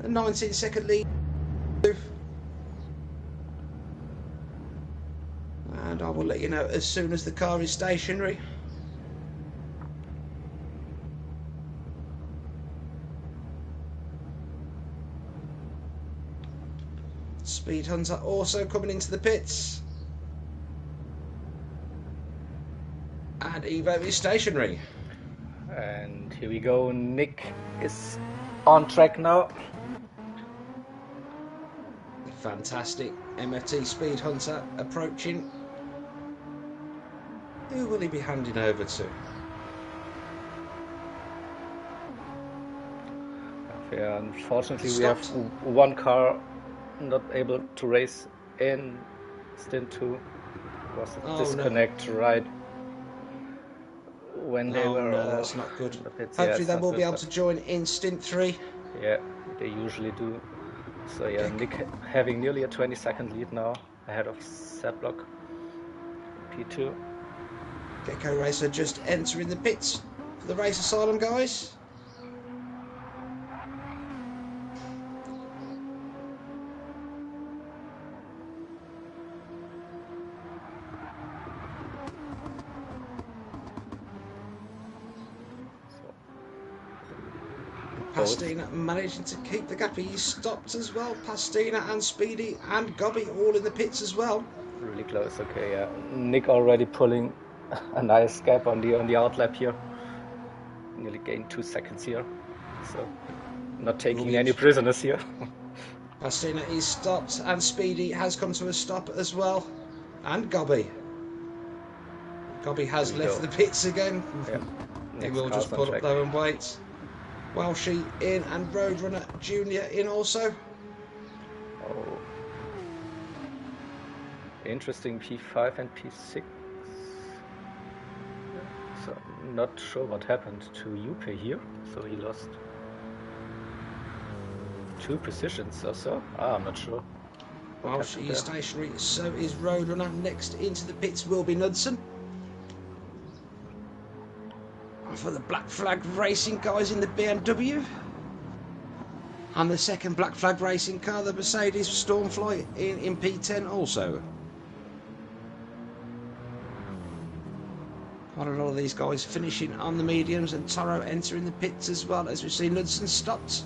A 19-second lead. And I will let you know as soon as the car is stationary. Speed Hunter also coming into the pits. And Evo is stationary. And here we go, Nick is on track now. Fantastic. MFT Speed Hunter approaching. Who will he be handing over to? Yeah, unfortunately we have one car not able to race in stint 2. It was a disconnect right when they were no, that's not good. Pits. Hopefully Yeah, they will good, be able to join in stint 3. Yeah, they usually do. So yeah, Nick having nearly a 20-second lead now ahead of Setblock P2. Gecko Racer just entering the pits for the Race Asylum guys. Pastina managing to keep the gap. He's stopped as well. Pastina and Speedy and Gobby all in the pits as well. Really close. Okay, yeah. Nick already pulling a nice gap on the outlap here. Nearly gained 2 seconds here. So not taking any prisoners here. Pastina is stopped and Speedy has come to a stop as well. And Gobby. Gobby has left the pits again. Yeah. He will just pull up though and wait. Welshie in and Roadrunner Junior in also. Oh. Interesting P5 and P6. So not sure what happened to Yupe here. So he lost 2 positions or so. I'm not sure. Welshie is stationary, so is Roadrunner. Next into the pits will be Knudsen. For the Black Flag Racing guys in the BMW. And the second Black Flag Racing car, the Mercedes Stormfly in P10 also. Quite a lot of these guys finishing on the mediums, and Toro entering the pits as well, as we see Knudsen stopped.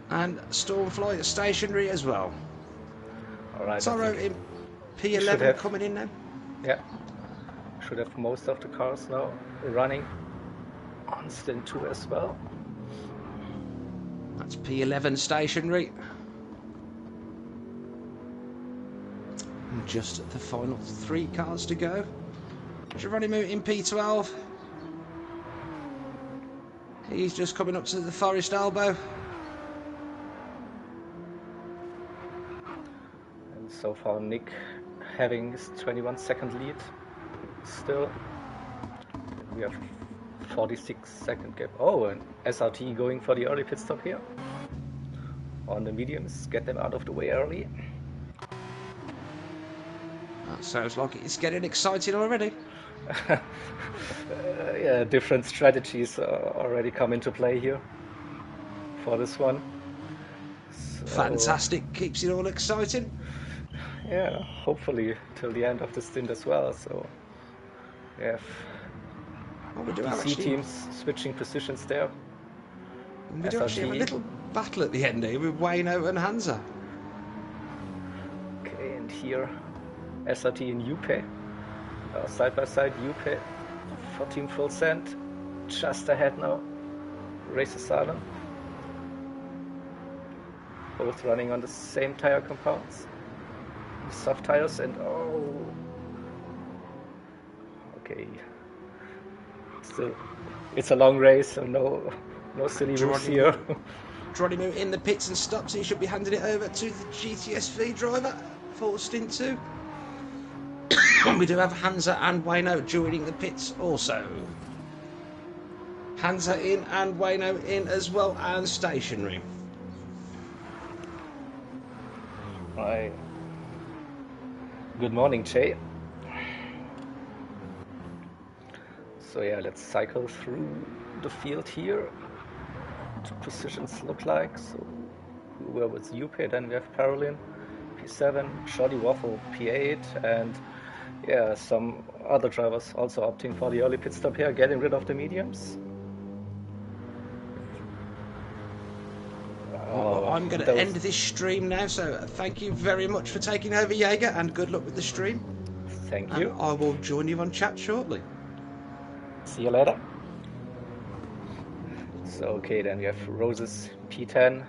And Stormfly stationary as well. Alright, Toro in P11 coming in now. Yeah. Should have most of the cars now running on stint 2 as well. That's P11 stationary. And just the final 3 cars to go. Geronimo in P12. He's just coming up to the Forest Elbow. And so far Nick having his 21-second lead. Still, we have 46-second gap. Oh, and SRT going for the early pit stop here on the mediums. Get them out of the way early. That sounds like it's getting exciting already. Yeah, different strategies already come into play here for this one. So, fantastic, keeps it all exciting. Yeah, hopefully till the end of the stint as well. So. We have DC teams switching positions there. We do actually have a little battle at the end here with Wayno and Hansa. Okay, and here SRT and Yupe. Side by side, Yupe for Team Full Send. Just ahead now. Race Asylum. Both running on the same tire compounds. Soft tires and okay. Still, it's a long race, so no silly rules here. Geronimo in the pits and stops. He should be handing it over to the GTSV driver for stint 2. We do have Hansa and Wayno joining the pits also. Hansa in and Wayno in as well, and stationary. Right. Good morning, Jay. So yeah, let's cycle through the field here. positions look like. So we were with UP, then we have Parolin, P7, Shoddy Waffle, P8, and yeah, some other drivers also opting for the early pit stop here, getting rid of the mediums. Well, I'm going to end this stream now, so thank you very much for taking over, JeGr, and good luck with the stream. Thank you. I will join you on chat shortly. See you later. So, okay, then we have Roses P10,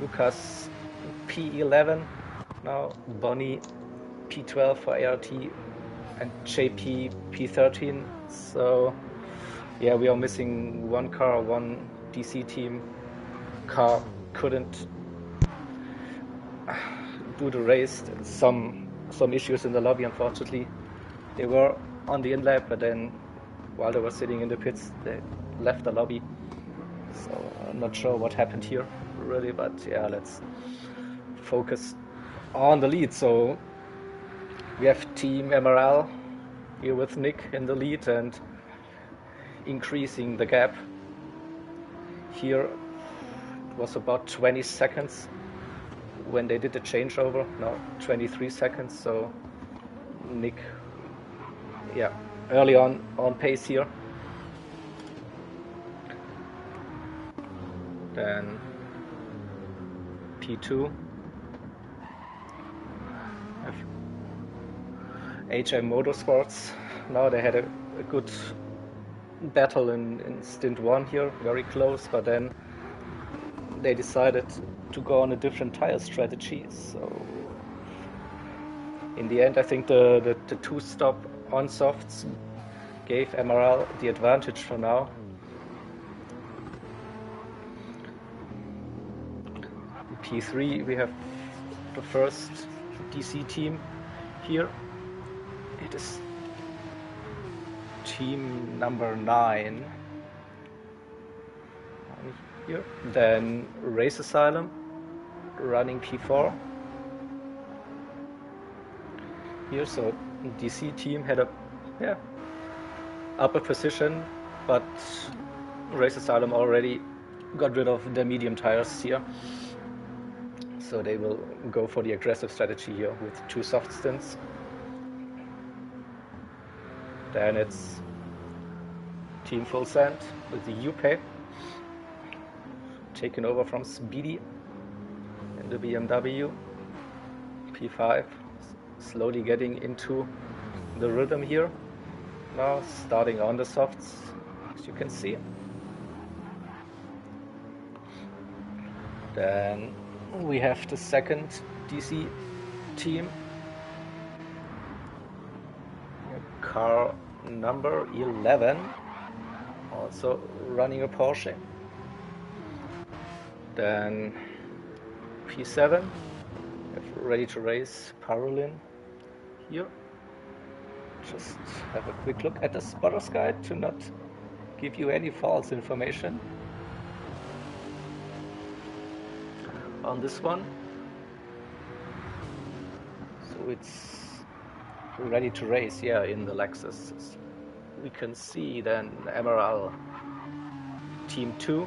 Lucas P11, now Bonnie P12 for ART, and JP P13. So, yeah, we are missing one car, one DC team car couldn't do the race. Some issues in the lobby, unfortunately. They were on the in-lap, but then while they were sitting in the pits, they left the lobby. So I'm not sure what happened here, really, but yeah, let's focus on the lead. So we have Team MRL here with Nick in the lead and increasing the gap. Here it was about 20 seconds when they did the changeover, now 23 seconds, so Nick, yeah, early on pace here. Then P2, HM Motorsports. Now they had a good battle in stint 1 here, very close, but then they decided to go on a different tire strategy. So in the end, I think the 2-stop on softs gave MRL the advantage for now. P3, we have the first DC team here. It is team number 9 here. Then Race Asylum running P4 here. So DC team had a upper position, but Race Asylum already got rid of the medium tires here. So they will go for the aggressive strategy here with 2 soft stints. Then it's Team Full Send with the UP taken over from Speedy in the BMW. P5 slowly getting into the rhythm here. Now starting on the softs, as you can see. Then we have the second DC team. Car number 11, also running a Porsche. Then P7, ready to race Parolin here. Just have a quick look at the spotter's guide to not give you any false information on this one. So it's ready to race, yeah, in the Lexus. We can see then MRL Team 2,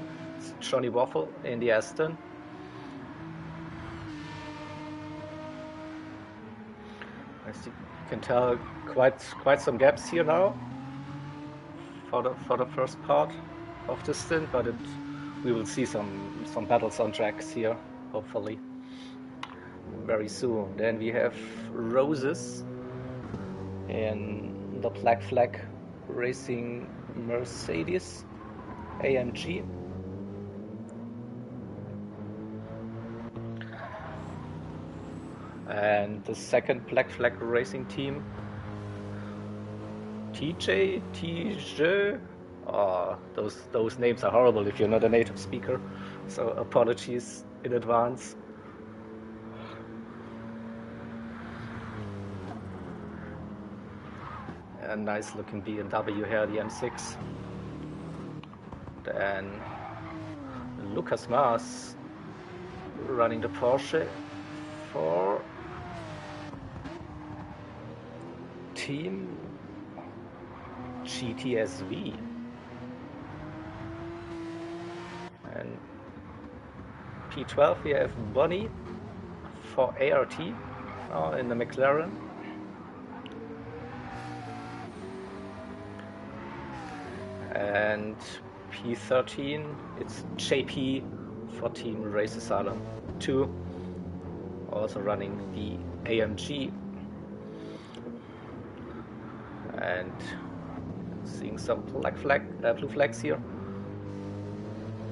Johnny Waffle in the Aston. As you can tell, quite some gaps here now for the first part of the stint, but we will see some battles on tracks here, hopefully very soon. Then we have Roses in the Black Flag Racing Mercedes AMG. And the second Black Flag Racing team, TJ. Oh, those names are horrible if you're not a native speaker, so apologies in advance. A nice looking BMW here, the M6. Then Lucas Maas running the Porsche for Team GTSV. And P12 we have Bonnie for ART in the McLaren. And P13 it's JP for Team Race Asylum 2, also running the AMG. And seeing some blue flags here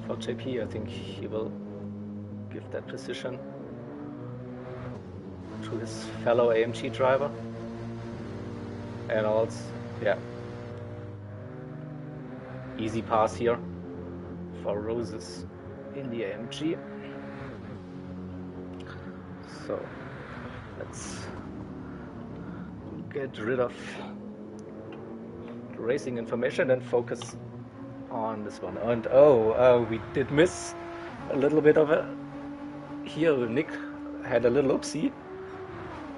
for JP. I think he will give that position to his fellow AMG driver. And also, yeah, easy pass here for Roses in the AMG. So let's get rid of racing information and focus on this one. And we did miss a little bit of it here. Nick had a little oopsie,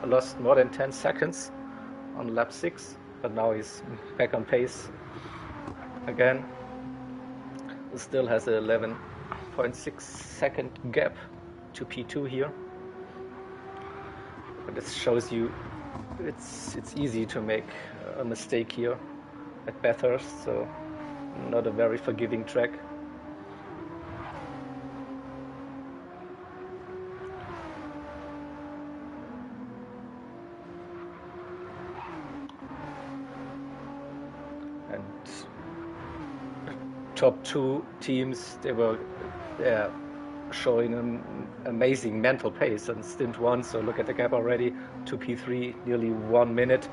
lost more than 10 seconds on lap 6, but now he's back on pace again. Still has an 11.6 second gap to P2 here, but this shows you it's easy to make a mistake here at Bathurst, so not a very forgiving track. And top 2 teams, they were showing an amazing mental pace on stint 1, so look at the gap already to P3, nearly 1 minute.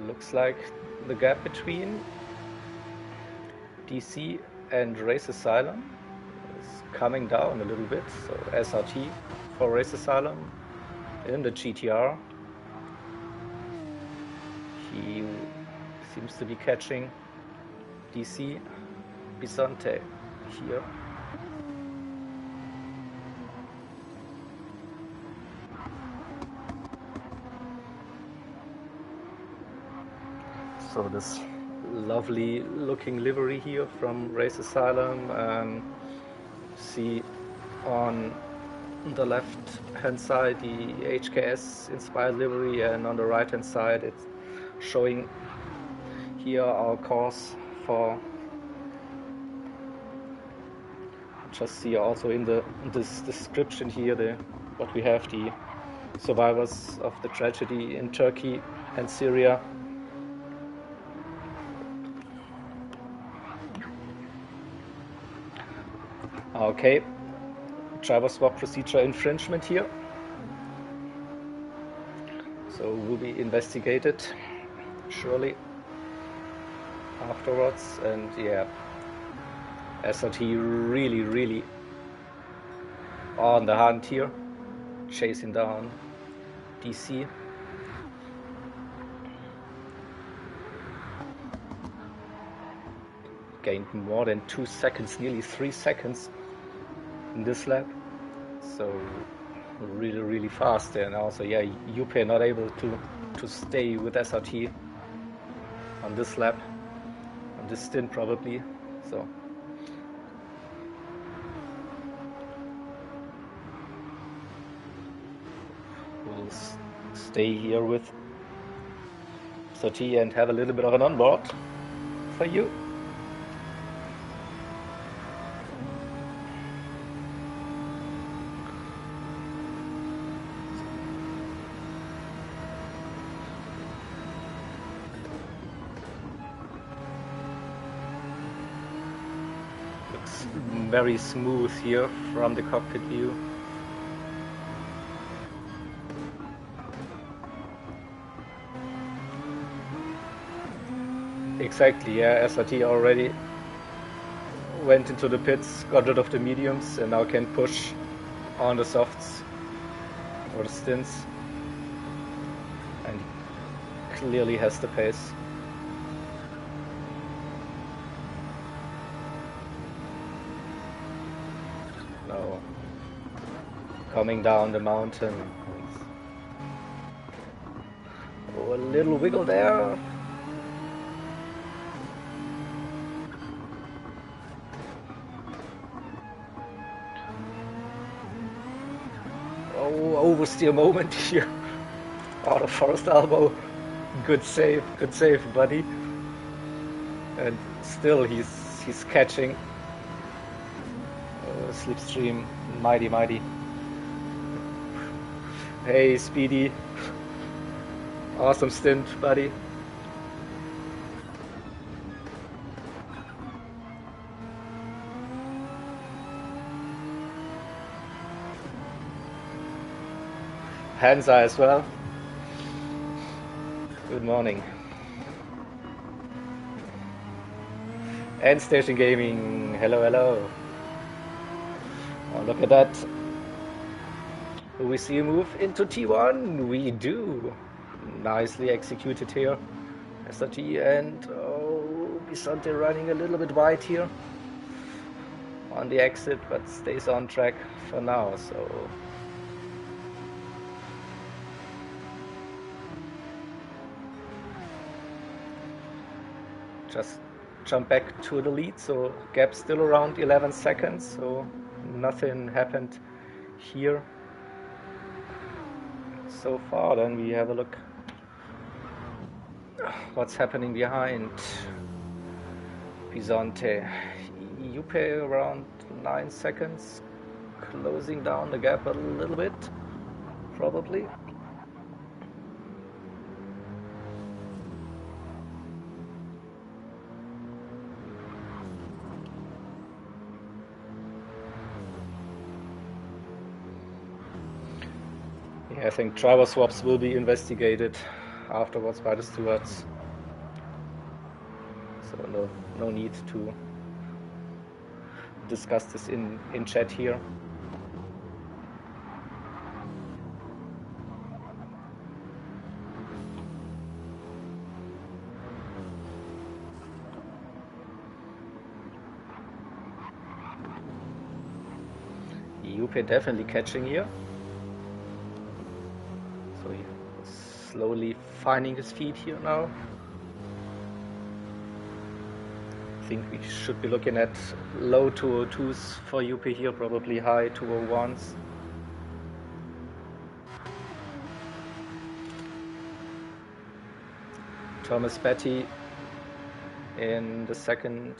Looks like the gap between DC and Race Asylum is coming down a little bit. So SRT for Race Asylum in the GTR. He seems to be catching DC Bisonte here. So this lovely looking livery here from Race Asylum. See on the left hand side the HKS inspired livery, and on the right hand side it's showing here our course for, just see also in this description here what we have, the survivors of the tragedy in Turkey and Syria. Okay, driver swap procedure infringement here, so will be investigated surely afterwards. And yeah, SRT really on the hunt here, chasing down DC. Gained more than 2 seconds, nearly 3 seconds in this lap, so really fast. And also, yeah, UP not able to stay with SRT on this lap, on this stint probably. So we'll stay here with SRT and have a little bit of an onboard for you. Very smooth here from the cockpit view. Exactly, yeah, SRT already went into the pits, got rid of the mediums, and now can push on the softs or the stints, and clearly has the pace. No. Coming down the mountain. Oh, a little wiggle there. Oh, oversteer moment here. Out of forest elbow. Good save, buddy. And still he's catching. Slipstream, mighty. Hey, Speedy. Awesome stint, buddy. Hansa as well. Good morning. And Station Gaming, hello. Oh, look at that. Do we see a move into T1? We do. Nicely executed here. SRT and Bisonte running a little bit wide here on the exit, but stays on track for now. So just jump back to the lead. So gap still around 11 seconds. So nothing happened here so far. Then we have a look what's happening behind. Bisonte, Juppe around 9 seconds, closing down the gap a little bit, probably. Yeah, I think driver swaps will be investigated afterwards by the stewards. So no need to discuss this in chat here. Juppe definitely catching here. So he's slowly finding his feet here now. I think we should be looking at low 202s for Juppe here, probably high 201s. Thomas Betty in the second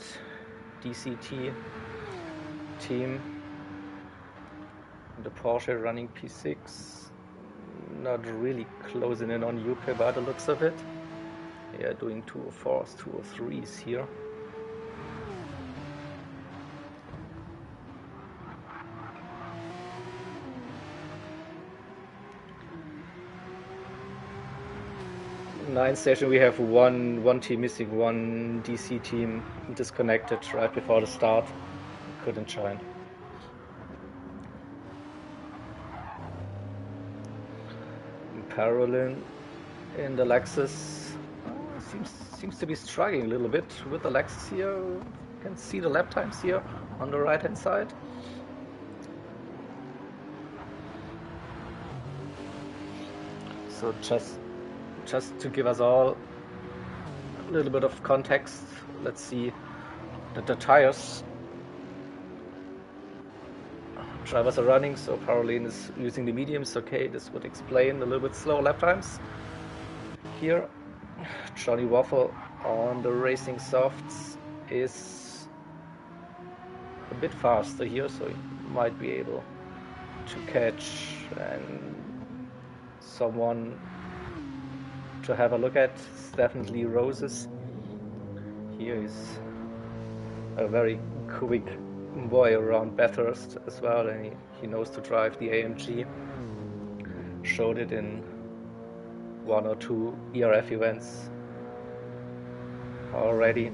DCT team. The Porsche running P6. Not really closing in on Juppe by the looks of it. Yeah, doing 204s, 203s here. Ninth station, we have one team missing, one DC team disconnected right before the start. Couldn't join. Carolyn in the Lexus seems to be struggling a little bit with the Lexus here. You can see the lap times here on the right hand side. So just to give us all a little bit of context, let's see that the tires. Drivers are running, so Caroline is using the mediums. Okay, this would explain a little bit slower lap times. Here, Johnny Waffle on the racing softs is a bit faster here, so he might be able to catch and someone to have a look at. It's definitely Roses. Here is a very quick boy around Bathurst as well, and he knows to drive the AMG. Showed it in 1 or 2 ERF events already.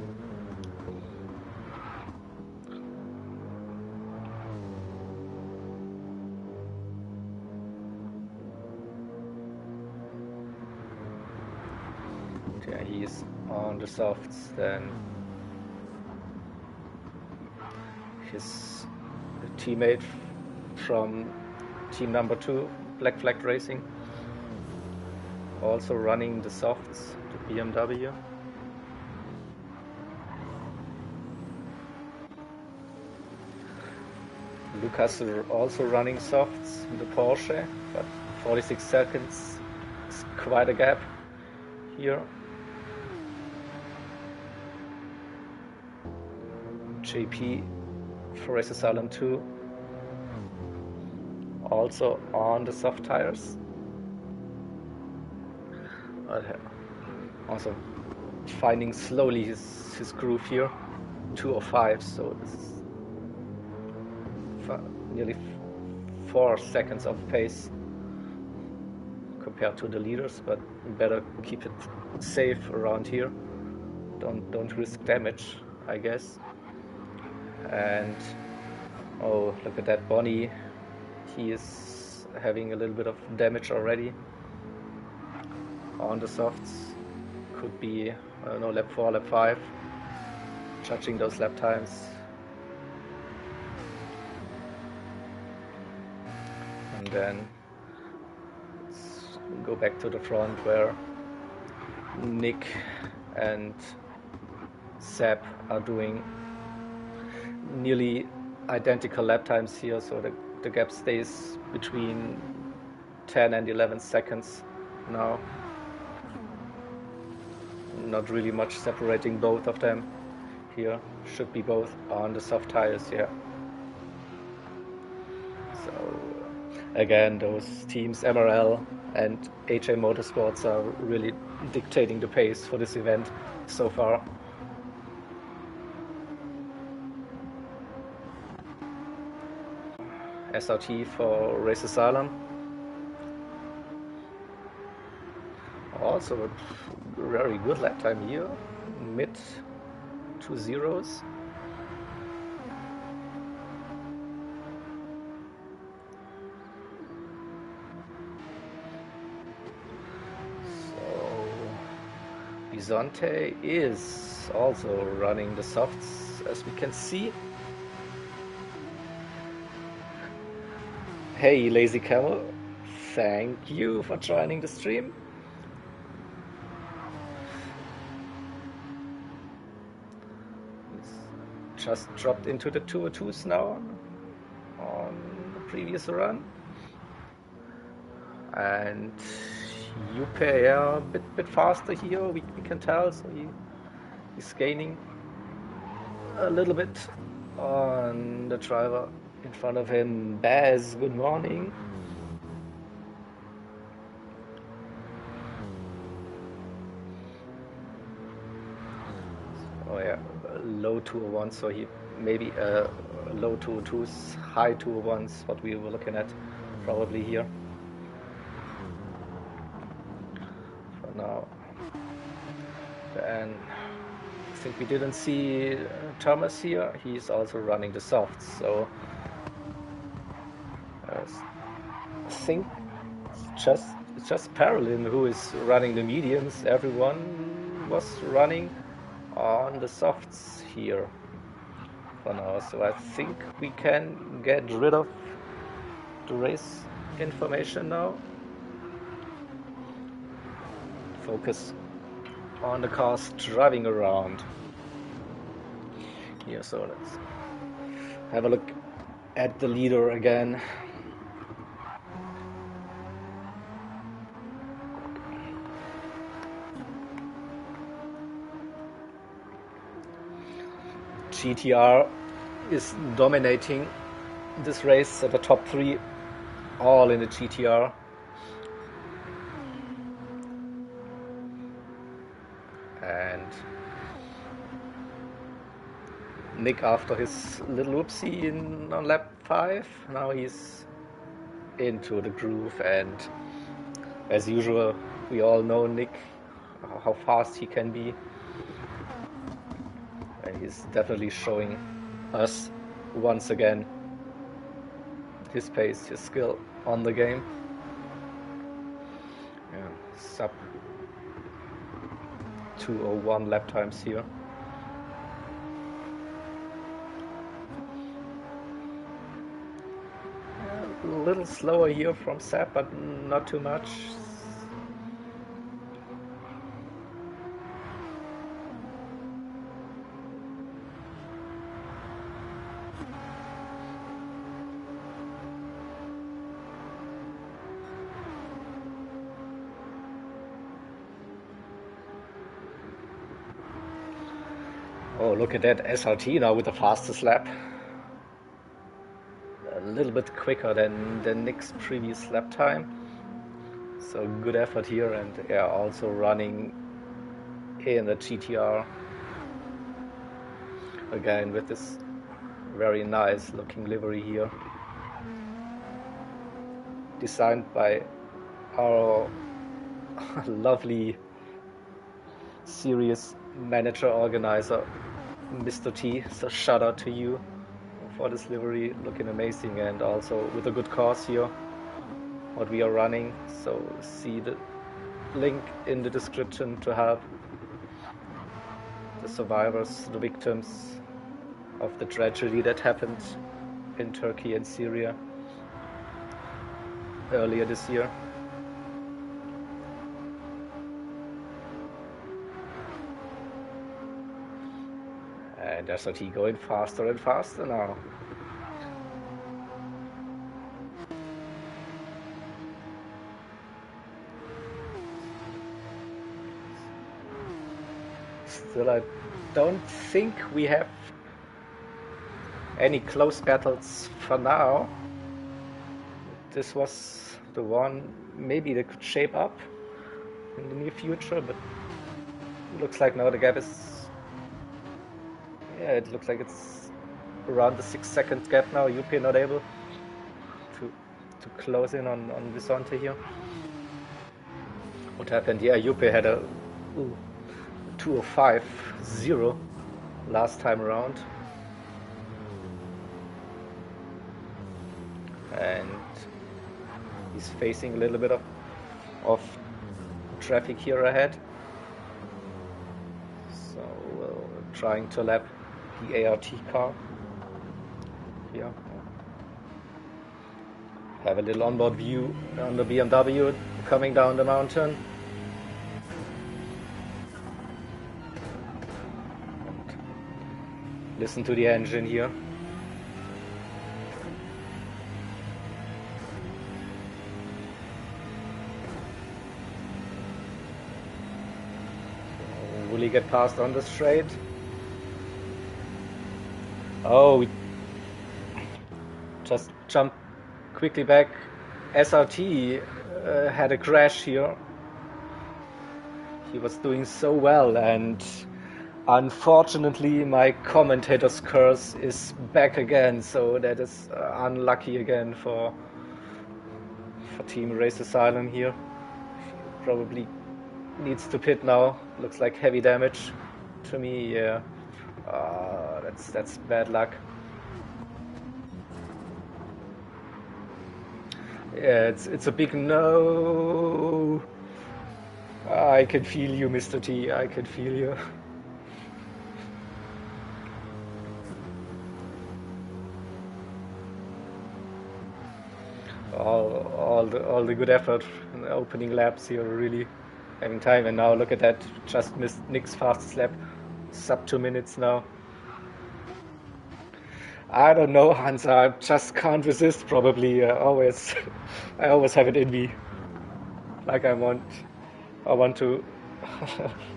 Yeah, he's on the softs then. His teammate from team number 2, Black Flag Racing, also running the softs, the BMW. Lucas also running softs, the Porsche, but 46 seconds is quite a gap here. JP for Race Asylum 2 also on the soft tires. Also finding slowly his groove here. 2:05, so this is nearly 4 seconds of pace compared to the leaders, but better keep it safe around here. Don't risk damage, I guess. And oh, look at that Bonnie. He is having a little bit of damage already on the softs. Could be, I don't know, lap 4, lap 5. Judging those lap times. And then let's go back to the front where Nick and Seb are doing nearly identical lap times here, so the gap stays between 10 and 11 seconds now. Not really much separating both of them here. Should be both on the soft tires here. So again, those teams MRL and HA Motorsports are really dictating the pace for this event so far. SRT for Race Asylum. Also a very good lap time here, mid 2.0s. So Bizonte is also running the softs, as we can see. Hey Lazy Camel, thank you for joining the stream. He's just dropped into the 202s now on the previous run. And Yupe, yeah, a bit faster here, we can tell, so he's gaining a little bit on the driver in front of him. Baz, good morning. Oh yeah, low 201, so he maybe low 202s, high 201s, what we were looking at probably here. For now. Then I think we didn't see Thomas here. He's also running the softs, so I think it's just Parolin who is running the mediums. Everyone was running on the softs here for now, so I think we can get rid of the race information now. Focus on the cars driving around here. So let's have a look at the leader again. GTR is dominating this race, so the top 3 all in the GTR. And Nick, after his little whoopsie on lap 5, now he's into the groove, and as usual, we all know Nick, how fast he can be. And he's definitely showing us once again his pace, his skill on the game. Yeah, sub 2:01 lap times here. little slower here from Seb, but not too much. Oh, look at that SRT now with the fastest lap. A little bit quicker than Nick's previous lap time. So good effort here, and yeah, also running in the GTR. Again with this very nice looking livery here. Designed by our lovely series manager organizer Mr. T, so shout out to you for this livery, looking amazing, and also with a good cause here what we are running. So see the link in the description to help the survivors, the victims of the tragedy that happened in Turkey and Syria earlier this year. And SRT going faster and faster now. Still, I don't think we have any close battles for now. This was the one maybe that could shape up in the near future, but it looks like now the gap is... Yeah, it looks like it's around the 6-second gap now. UP not able to close in on Visonte here. What happened? Yeah, UP had a 2:05.0 last time around. And he's facing a little bit of traffic here ahead. So trying to lap the ART car here. Have a little onboard view on the BMW coming down the mountain. And listen to the engine here. Will he get past on the straight? Oh, we just jumped quickly back. SRT had a crash here. He was doing so well, and unfortunately my commentator's curse is back again, so that is unlucky again for Team Race Asylum here. Probably needs to pit now. Looks like heavy damage to me. Yeah, that's bad luck. Yeah, it's a big no. I can feel you, Mr. T. I can feel you. All the good effort in the opening laps here, really having time. And now look at that, just missed Nick's fastest lap, sub 2 minutes now. I don't know, Hans, I just can't resist probably. I always have it in me. Like I want to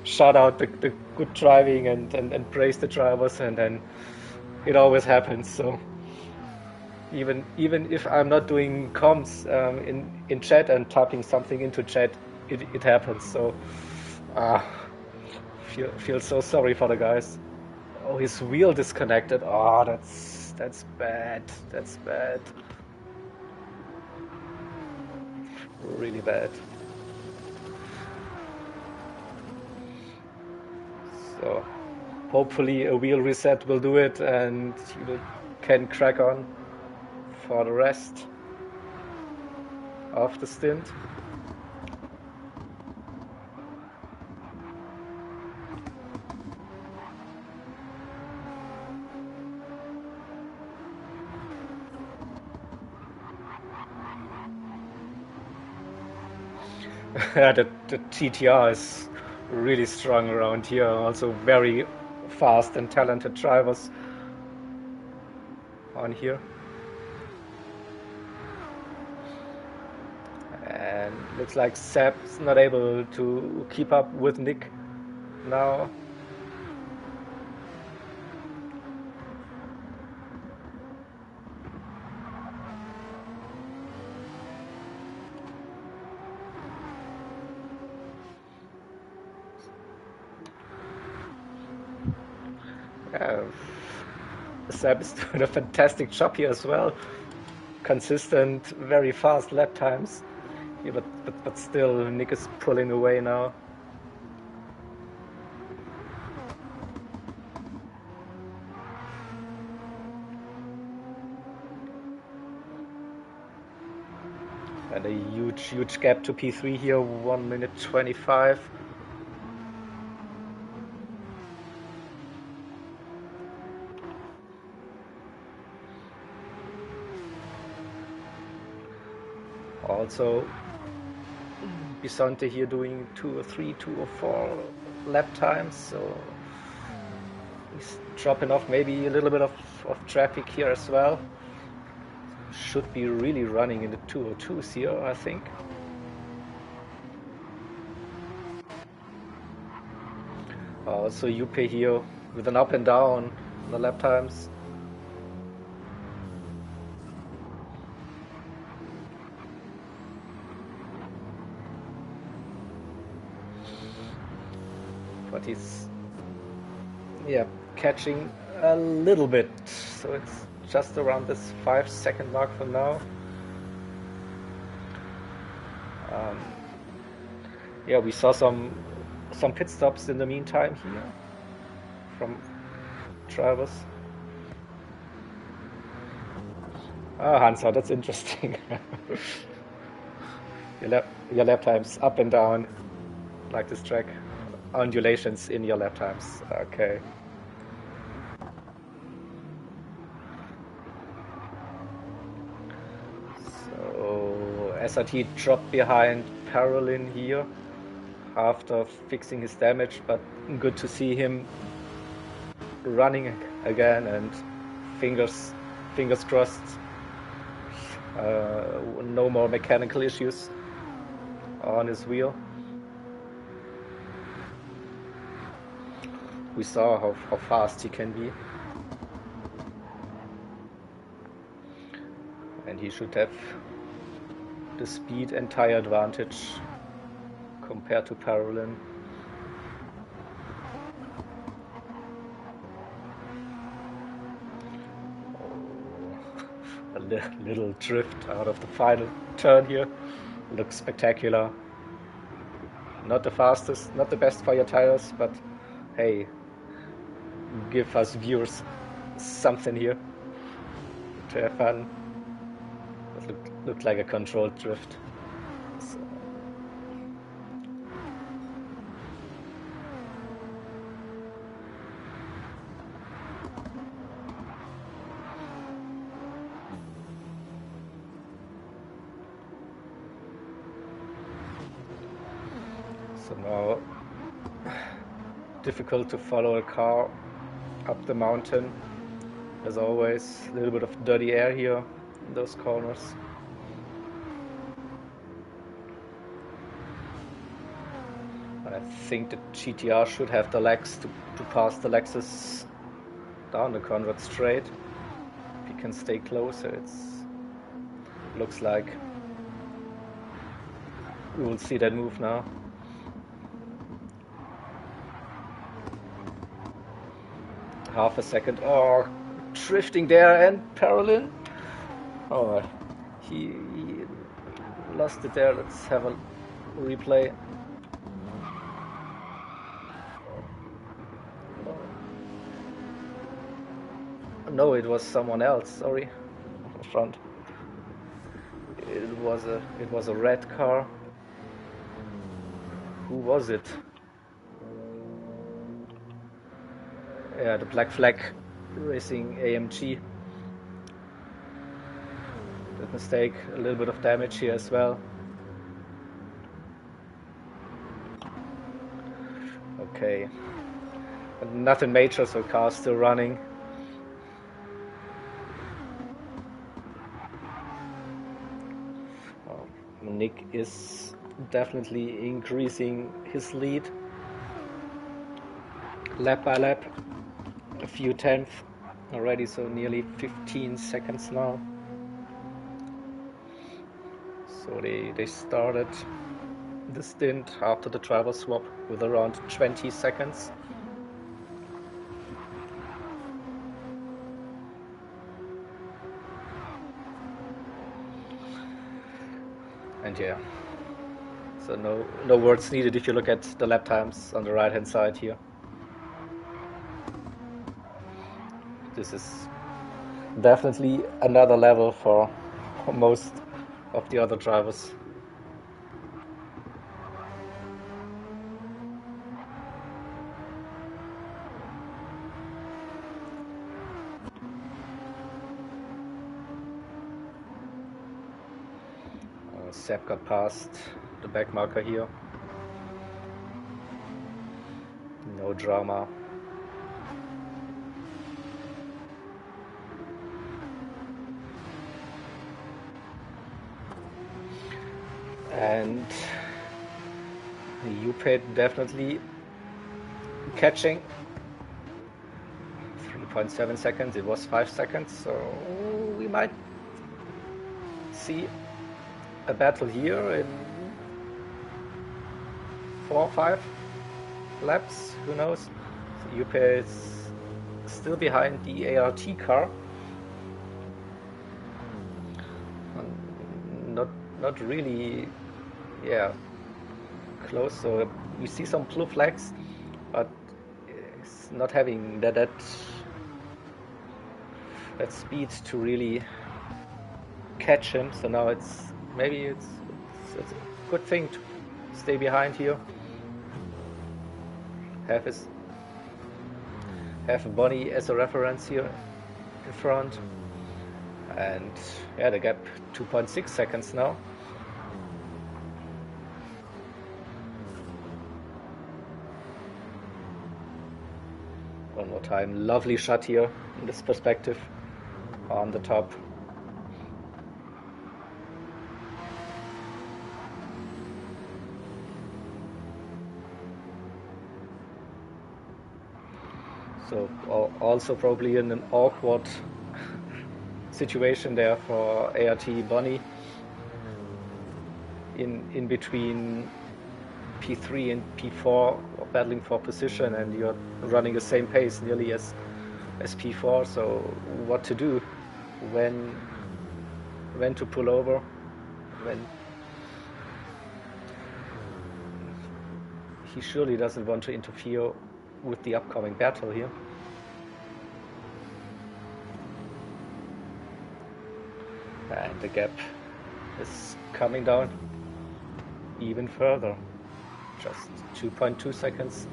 shout out the good driving and praise the drivers, and then it always happens. So even if I'm not doing comms in chat and typing something into chat, it happens. So feel so sorry for the guys. Oh, his wheel disconnected. Oh, that's bad. That's bad. Really bad. So hopefully a wheel reset will do it, and he can crack on for the rest of the stint. The GTR is really strong around here. Also very fast and talented drivers on here. And looks like Seb's not able to keep up with Nick now. Seb is doing a fantastic job here as well. Consistent, very fast lap times. Yeah, but still, Nick is pulling away now. And a huge gap to P3 here, 1 minute 25. Also, Bisonte here doing 2 or 3, 2 or 4 lap times, so he's dropping off maybe a little bit of traffic here as well. Should be really running in the 202s here, I think. Also Yupe here with an up and down on the lap times. But he's, yeah, catching a little bit, so it's just around this 5-second mark for now. Yeah, we saw some pit stops in the meantime here from drivers. Ah, Hansa, that's interesting. your lap times up and down like this track. Undulations in your lap times. Okay. So SRT dropped behind Parolin here after fixing his damage, but good to see him running again, and fingers crossed, no more mechanical issues on his wheel. We saw how fast he can be, and he should have the speed and tire advantage compared to Parolin. A little drift out of the final turn here. Looks spectacular. Not the fastest, not the best for your tires, but hey, give us viewers something here to have fun. It looked like a controlled drift. So now, difficult to follow a car up the mountain. As always, a little bit of dirty air here in those corners. And I think the GTR should have the legs to pass the Lexus down the Conrad straight. If he can stay closer, it looks like we will see that move now. Half a second. Oh, drifting there, and Parolin. Oh, he lost it there. Let's have a replay. No, it was someone else. Sorry, in front. It was a red car. Who was it? Yeah, the Black Flag Racing AMG. That mistake, a little bit of damage here as well. Okay. But nothing major, so car's still running. Well, Nick is definitely increasing his lead. Lap by lap. A few tenths already, so nearly 15 seconds now. So they started the stint after the driver swap with around 20 seconds. And yeah, so no words needed if you look at the lap times on the right hand side here. This is definitely another level for most of the other drivers. Seb got past the back marker here. No drama. And the UPAD definitely catching. 3.7 seconds, it was 5 seconds, so we might see a battle here in 4 or 5 laps, who knows. So UPAD is still behind the ART car. Not really, yeah, close. So we see some blue flags, but it's not having that speed to really catch him. So now maybe it's a good thing to stay behind here. Have Bonnie as a reference here in front. And yeah, the gap 2.6 seconds now. One more time, lovely shot here in this perspective on the top. So also probably in an awkward situation there for ART Bonnie in between P3 and P4 battling for position, and you're running the same pace nearly as P4. So what to do, when to pull over, when he surely doesn't want to interfere with the upcoming battle here. And the gap is coming down even further. Just 2.2 seconds.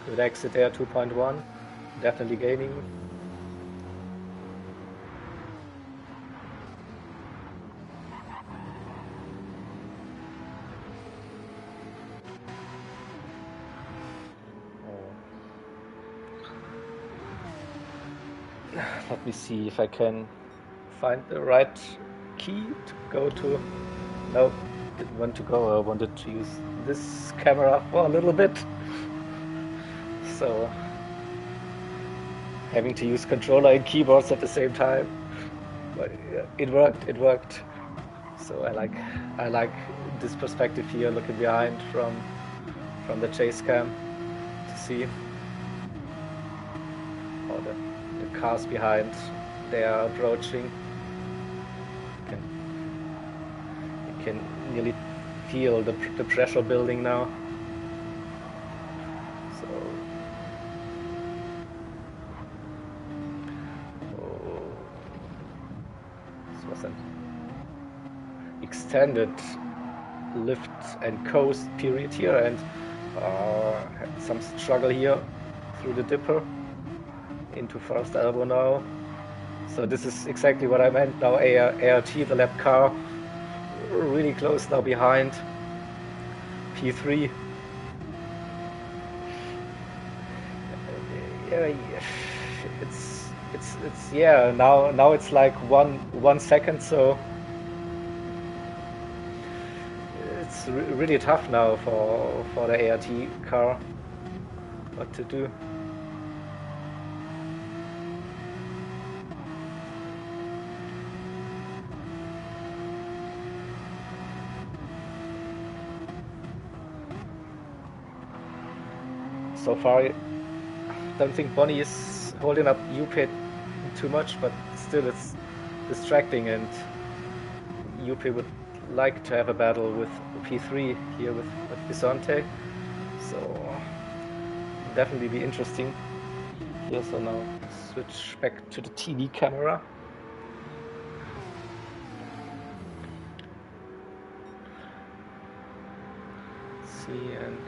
Good exit there, 2.1. Definitely gaining. Let me see if I can find the right key to go to. No, didn't want to go. I wanted to use this camera for a little bit. So having to use controller and keyboards at the same time. But it worked. So I like this perspective here, looking behind from the chase cam to see all the cars behind. They are approaching. You can nearly feel the pressure building now. So this was an extended lift and coast period here, and had some struggle here through the dipper into first elbow now. So this is exactly what I meant now. ART, the lap car, really close now behind P3. Yeah, it's yeah. Now it's like 1 second, so it's really tough now for the ART car. What to do? So far, I don't think Bonnie is holding up UP too much, but still it's distracting, and UP would like to have a battle with P3 here with Bisonte, so definitely be interesting here. So now switch back to the TV camera. See, and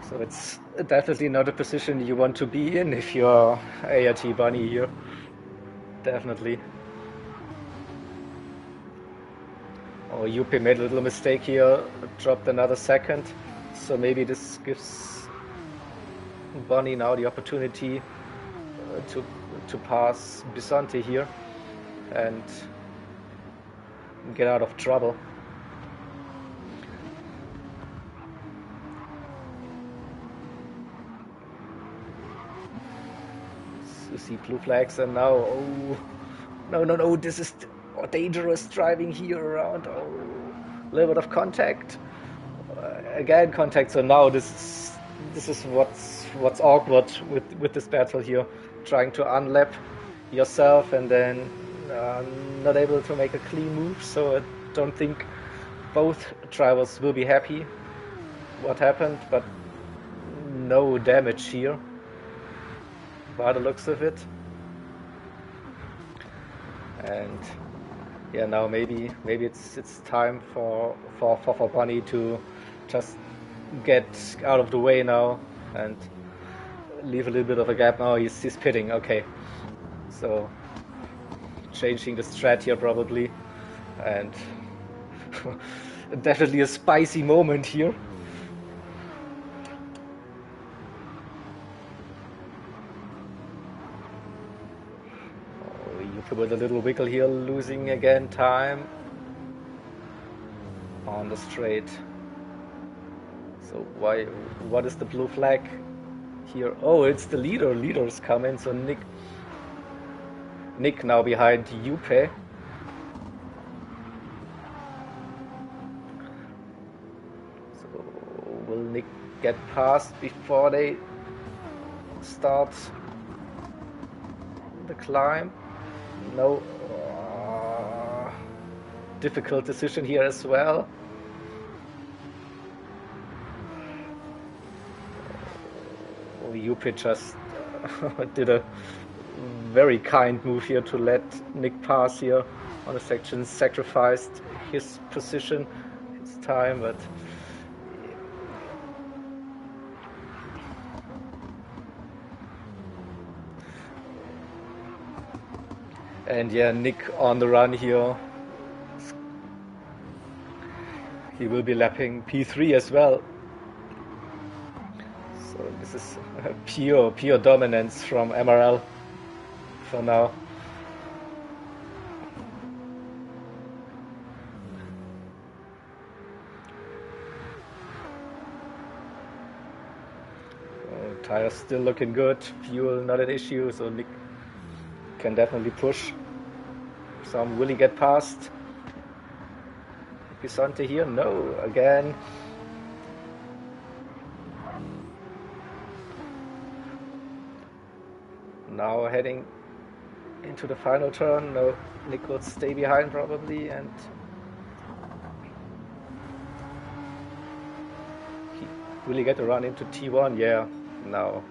so it's definitely not a position you want to be in if you're ART Bunny here. Definitely. Oh, UP made a little mistake here, dropped another second. So maybe this gives Bunny now the opportunity to pass Bisonte here and get out of trouble. You see blue flags, and now, oh, no, this is dangerous driving here around. Oh, a little bit of contact, again contact. So now this is what's awkward with this battle here, trying to unlap yourself and then not able to make a clean move. So I don't think both drivers will be happy what happened, but no damage here by the looks of it. And yeah, now maybe it's time for Bunny to just get out of the way now and leave a little bit of a gap. Now he's pitting. Okay, so changing the strat here probably, and definitely a spicy moment here. With a little wiggle here, losing again time on the straight. So what is the blue flag here? Oh, it's the leader. Leaders come in. So Nick now behind Juppe. So will Nick get past before they start the climb? No, difficult decision here as well. Juppe just did a very kind move here to let Nick pass here on a section, sacrificed his position, his time, but and yeah, Nick on the run here. He will be lapping P3 as well. So this is pure dominance from MRL for now. Tires still looking good, fuel not an issue, so Nick can definitely push. Some will he get past Bisonte here? No, again. Now heading into the final turn. No, Nick will stay behind probably, and will he get a run into T1? Yeah, now.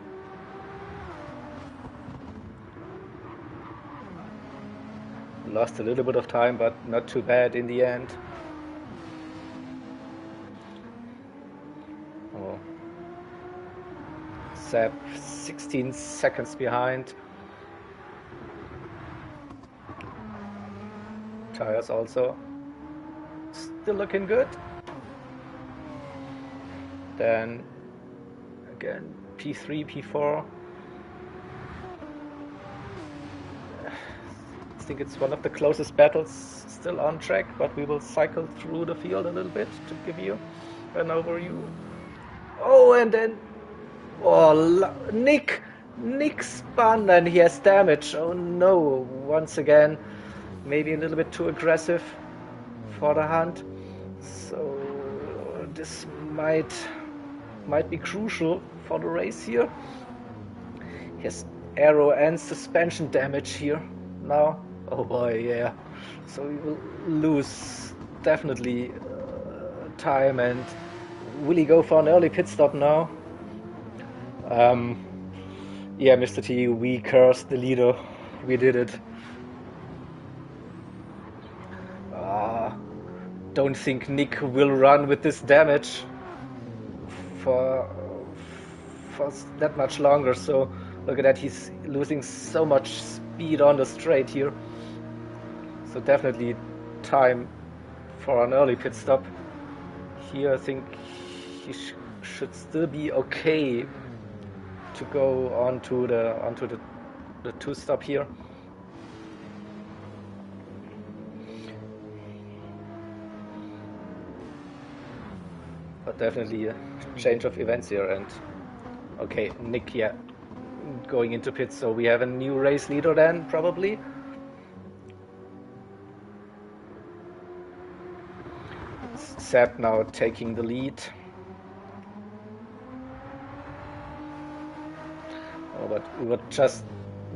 Lost a little bit of time, but not too bad in the end. Seb 16 seconds behind. Tires also still looking good. Then again P3, P4. I think it's one of the closest battles still on track, but we will cycle through the field a little bit to give you an overview. Oh, and then Nick spun and he has damage. Oh no, once again, maybe a little bit too aggressive for the hunt. So this might be crucial for the race here. He has aero and suspension damage here now. Oh boy, yeah. So we will lose definitely time. And will he go for an early pit stop now? Yeah, Mr. T, we cursed the leader. We did it. Don't think Nick will run with this damage for that much longer. So look at that, he's losing so much speed on the straight here. So definitely time for an early pit stop. Here I think he should still be okay to go onto the two stop here. But definitely a change of events here. And okay, Nick, yeah, going into pits, so we have a new race leader then, probably. Seb now taking the lead. Oh, but we were just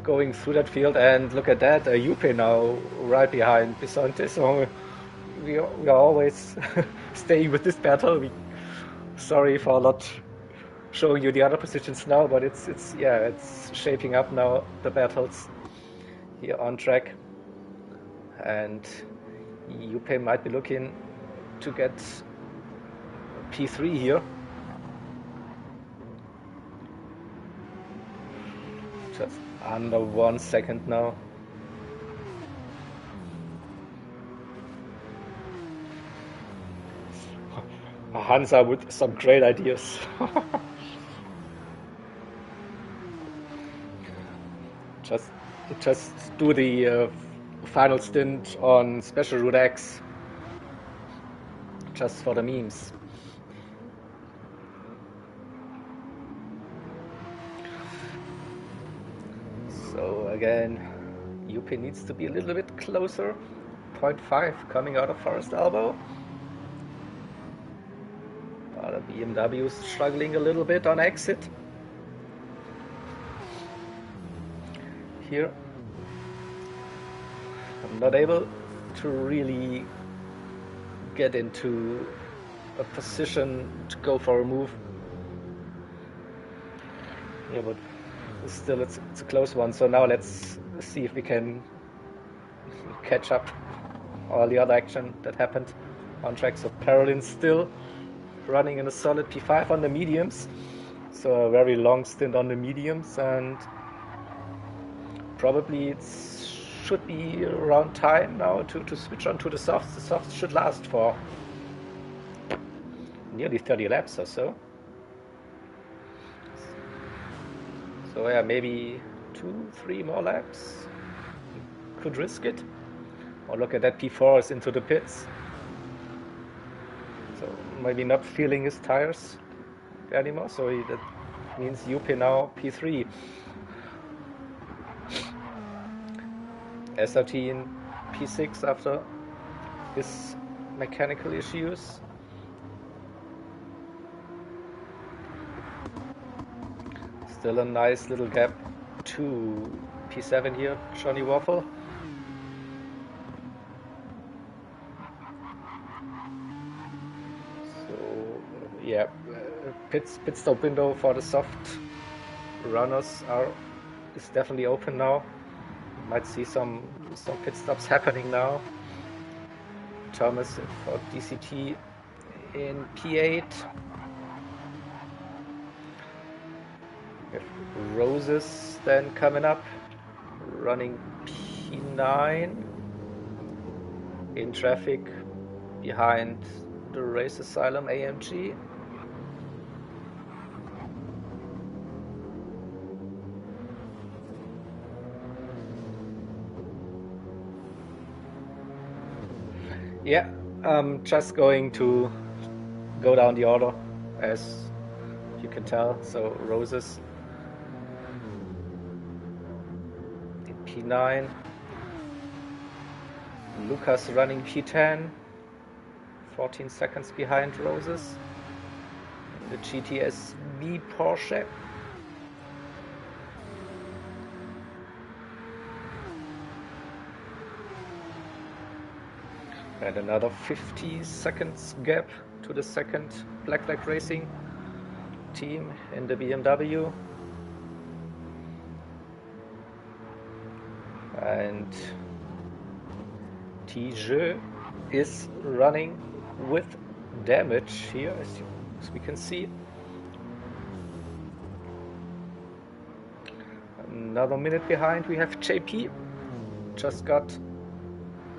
going through that field, and look at that, Juppe now right behind Bisonte. So we are always staying with this battle. Sorry for not showing you the other positions now, but it's shaping up now, the battles here on track. And Juppe might be looking to get P3 here. Just under 1 second now. Hansa with some great ideas. just do the final stint on Special Route X. Just for the memes. So again, Juppe needs to be a little bit closer. 0.5 coming out of Forest Elbow. The BMW is struggling a little bit on exit. Here, I'm not able to really get into a position to go for a move. Yeah, but still it's a close one. So now let's see if we can catch up all the other action that happened on track. So Parolin still running in a solid P5 on the mediums. So a very long stint on the mediums, and probably it should be around time now to switch on to the softs. The softs should last for nearly 30 laps or so. So yeah, maybe 2-3 more laps. Could risk it. Oh, look at that, P4 is into the pits. So maybe not feeling his tires anymore. So that means Juppe now P3. SRT in P6 after his mechanical issues. Still a nice little gap to P7 here, Johnny Waffle. So yeah, pit stop window for the soft runners is definitely open now. Might see some pit stops happening now. Thomas for DCT in P8. Roses then coming up, running P9 in traffic behind the Race Asylum AMG. Yeah, I'm just going to go down the order, as you can tell. So Roses in P9, Lucas running P10, 14 seconds behind Roses, the GTS B Porsche. And another 50 seconds gap to the second Black Flag Racing team in the BMW. And JeGr is running with damage here, as we can see. Another minute behind we have JP, just got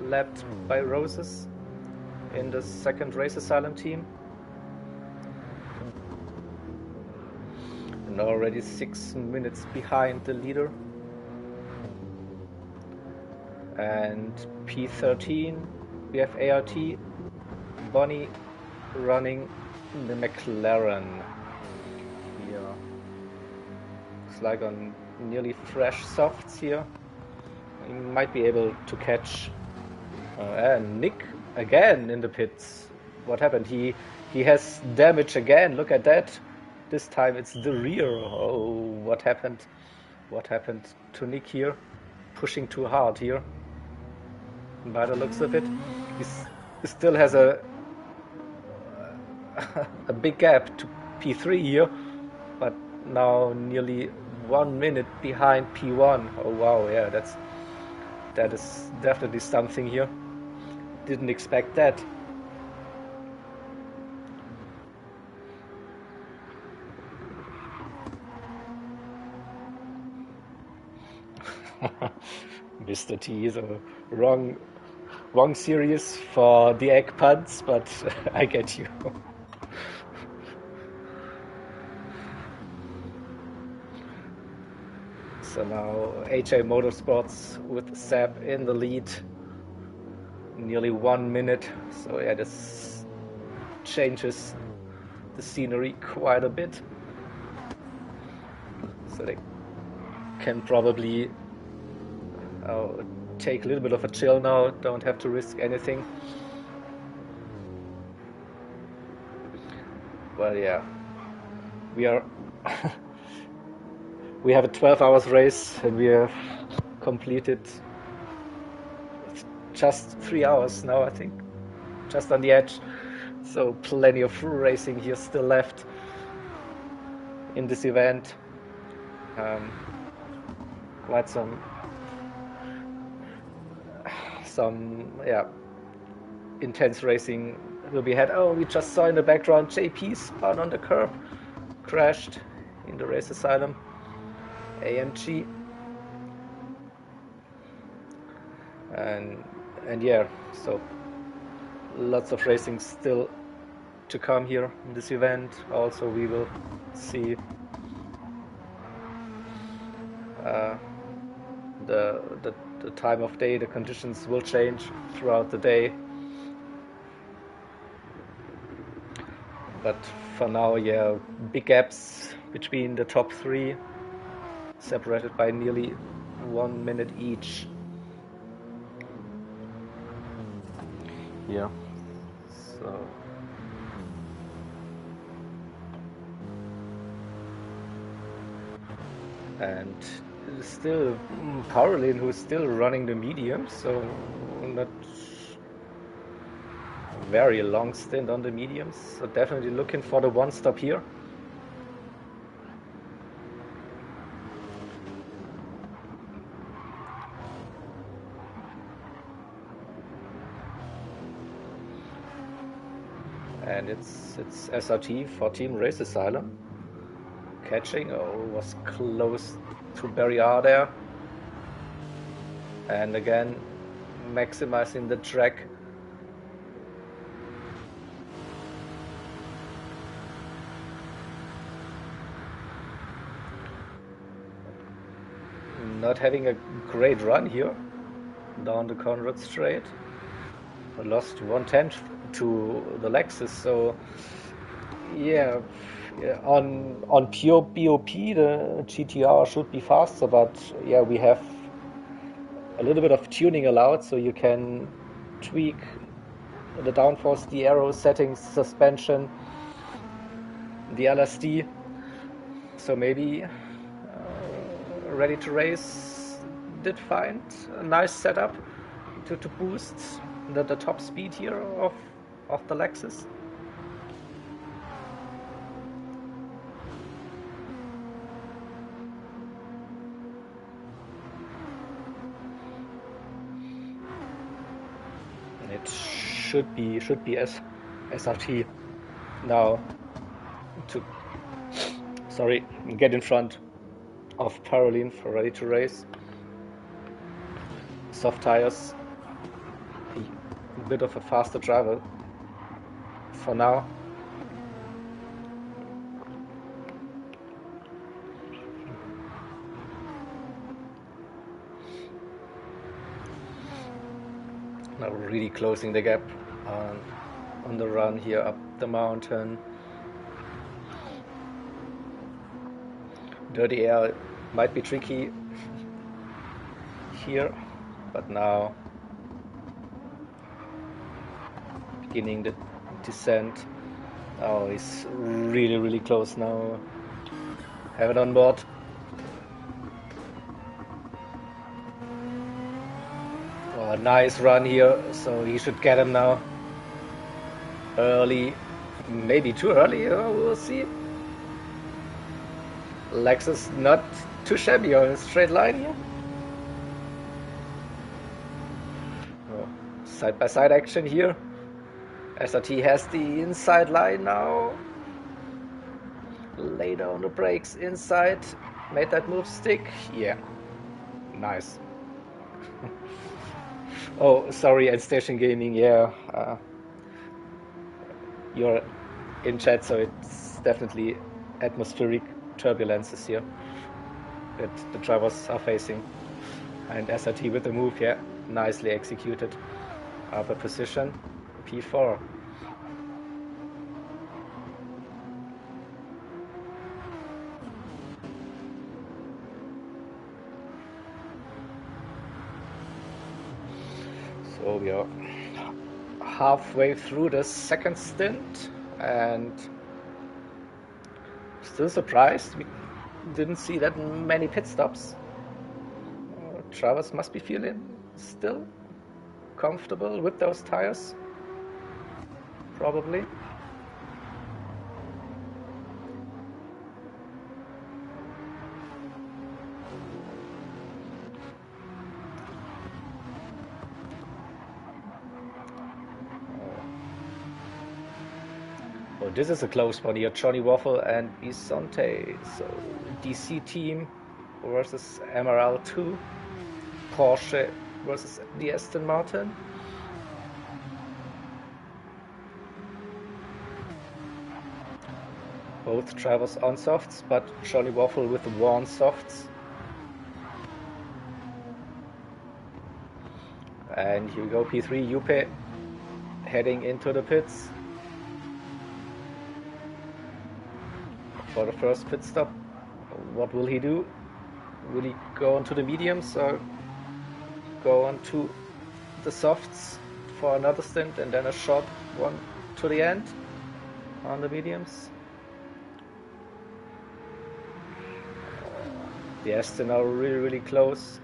lapped by Roses in the second Race Asylum team. And already 6 minutes behind the leader. And P13 we have ART Bonnie running the McLaren here. Looks like on nearly fresh softs here. He might be able to catch and Nick again in the pits. What happened? He has damage again. Look at that. This time it's the rear. Oh, what happened? What happened to Nick here? Pushing too hard here. By the looks of it, he still has a big gap to P3 here, but now nearly 1 minute behind P1. Oh wow, yeah, that is definitely something here. Didn't expect that. Mr. T is a wrong series for the egg puns, but I get you. So now HA Motorsports with Seb in the lead. Nearly 1 minute. So yeah, this changes the scenery quite a bit. So they can probably take a little bit of a chill now, don't have to risk anything. Well, yeah, we are we have a 12 hours race and we have completed just 3 hours now, I think, just on the edge. So plenty of racing here still left in this event. Quite some intense racing will be had. Oh, we just saw in the background JP spun on the curb, crashed in the Race Asylum AMG, and yeah, so lots of racing still to come here in this event. Also, we will see the time of day, the conditions will change throughout the day. But for now, yeah, big gaps between the top three, separated by nearly 1 minute each. Yeah, so and still Powerlin, who's still running the medium, so not very long stint on the mediums, so definitely looking for the one stop here. And it's SRT for Team Race Asylum catching. Oh, was close to barrier there. And again, maximizing the track. Not having a great run here down the Conrad Straight. I lost 1/10 to the Lexus, so yeah, on pure BOP the GTR should be faster, but yeah, we have a little bit of tuning allowed, so you can tweak the downforce, the aero settings, suspension, the LSD. So maybe Ready to Race did find a nice setup to boost the top speed here of the Lexus. And it should be SRT now to get in front of Parolin for Ready to Race. Soft tires, a bit of a faster driver for now. Now really closing the gap on the run here up the mountain. Dirty air might be tricky here, but now beginning the descent. Oh, he's really close now. Have it on board. Oh, nice run here, so he should get him now. Early, maybe too early, we'll see. Lexus not too shabby on a straight line here. Oh, side-by-side action here. SRT has the inside line now. Later on the brakes inside. Made that move stick. Yeah, nice. Oh, sorry, at Station Gaming. Yeah, you're in chat, so it's definitely atmospheric turbulences here that the drivers are facing. And SRT with the move, yeah, nicely executed. Upper position, P4. So we are halfway through the second stint and still surprised we didn't see that many pit stops. Drivers must be feeling still comfortable with those tires, probably. Oh, this is a close one here. Johnny Waffle and Bisonte. So DC team versus MRL2. Porsche versus the Aston Martin. Both drivers on softs, but Johnny Waffle with the worn softs. And here we go, P3, Juppe heading into the pits for the first pit stop. What will he do? Will he go onto the mediums or go onto the softs for another stint and then a short one to the end on the mediums? The Aston are really close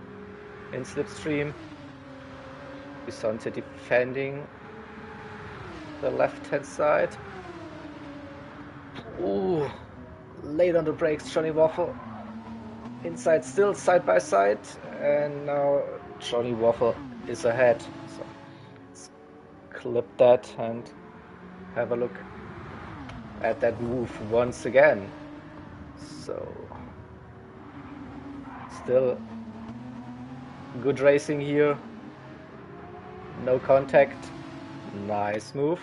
in slipstream. Bisonte defending the left hand side. Ooh, late on the brakes, Johnny Waffle. Inside still, side by side, and now Johnny Waffle is ahead. So let's clip that and have a look at that move once again. So still good racing here. No contact. Nice move.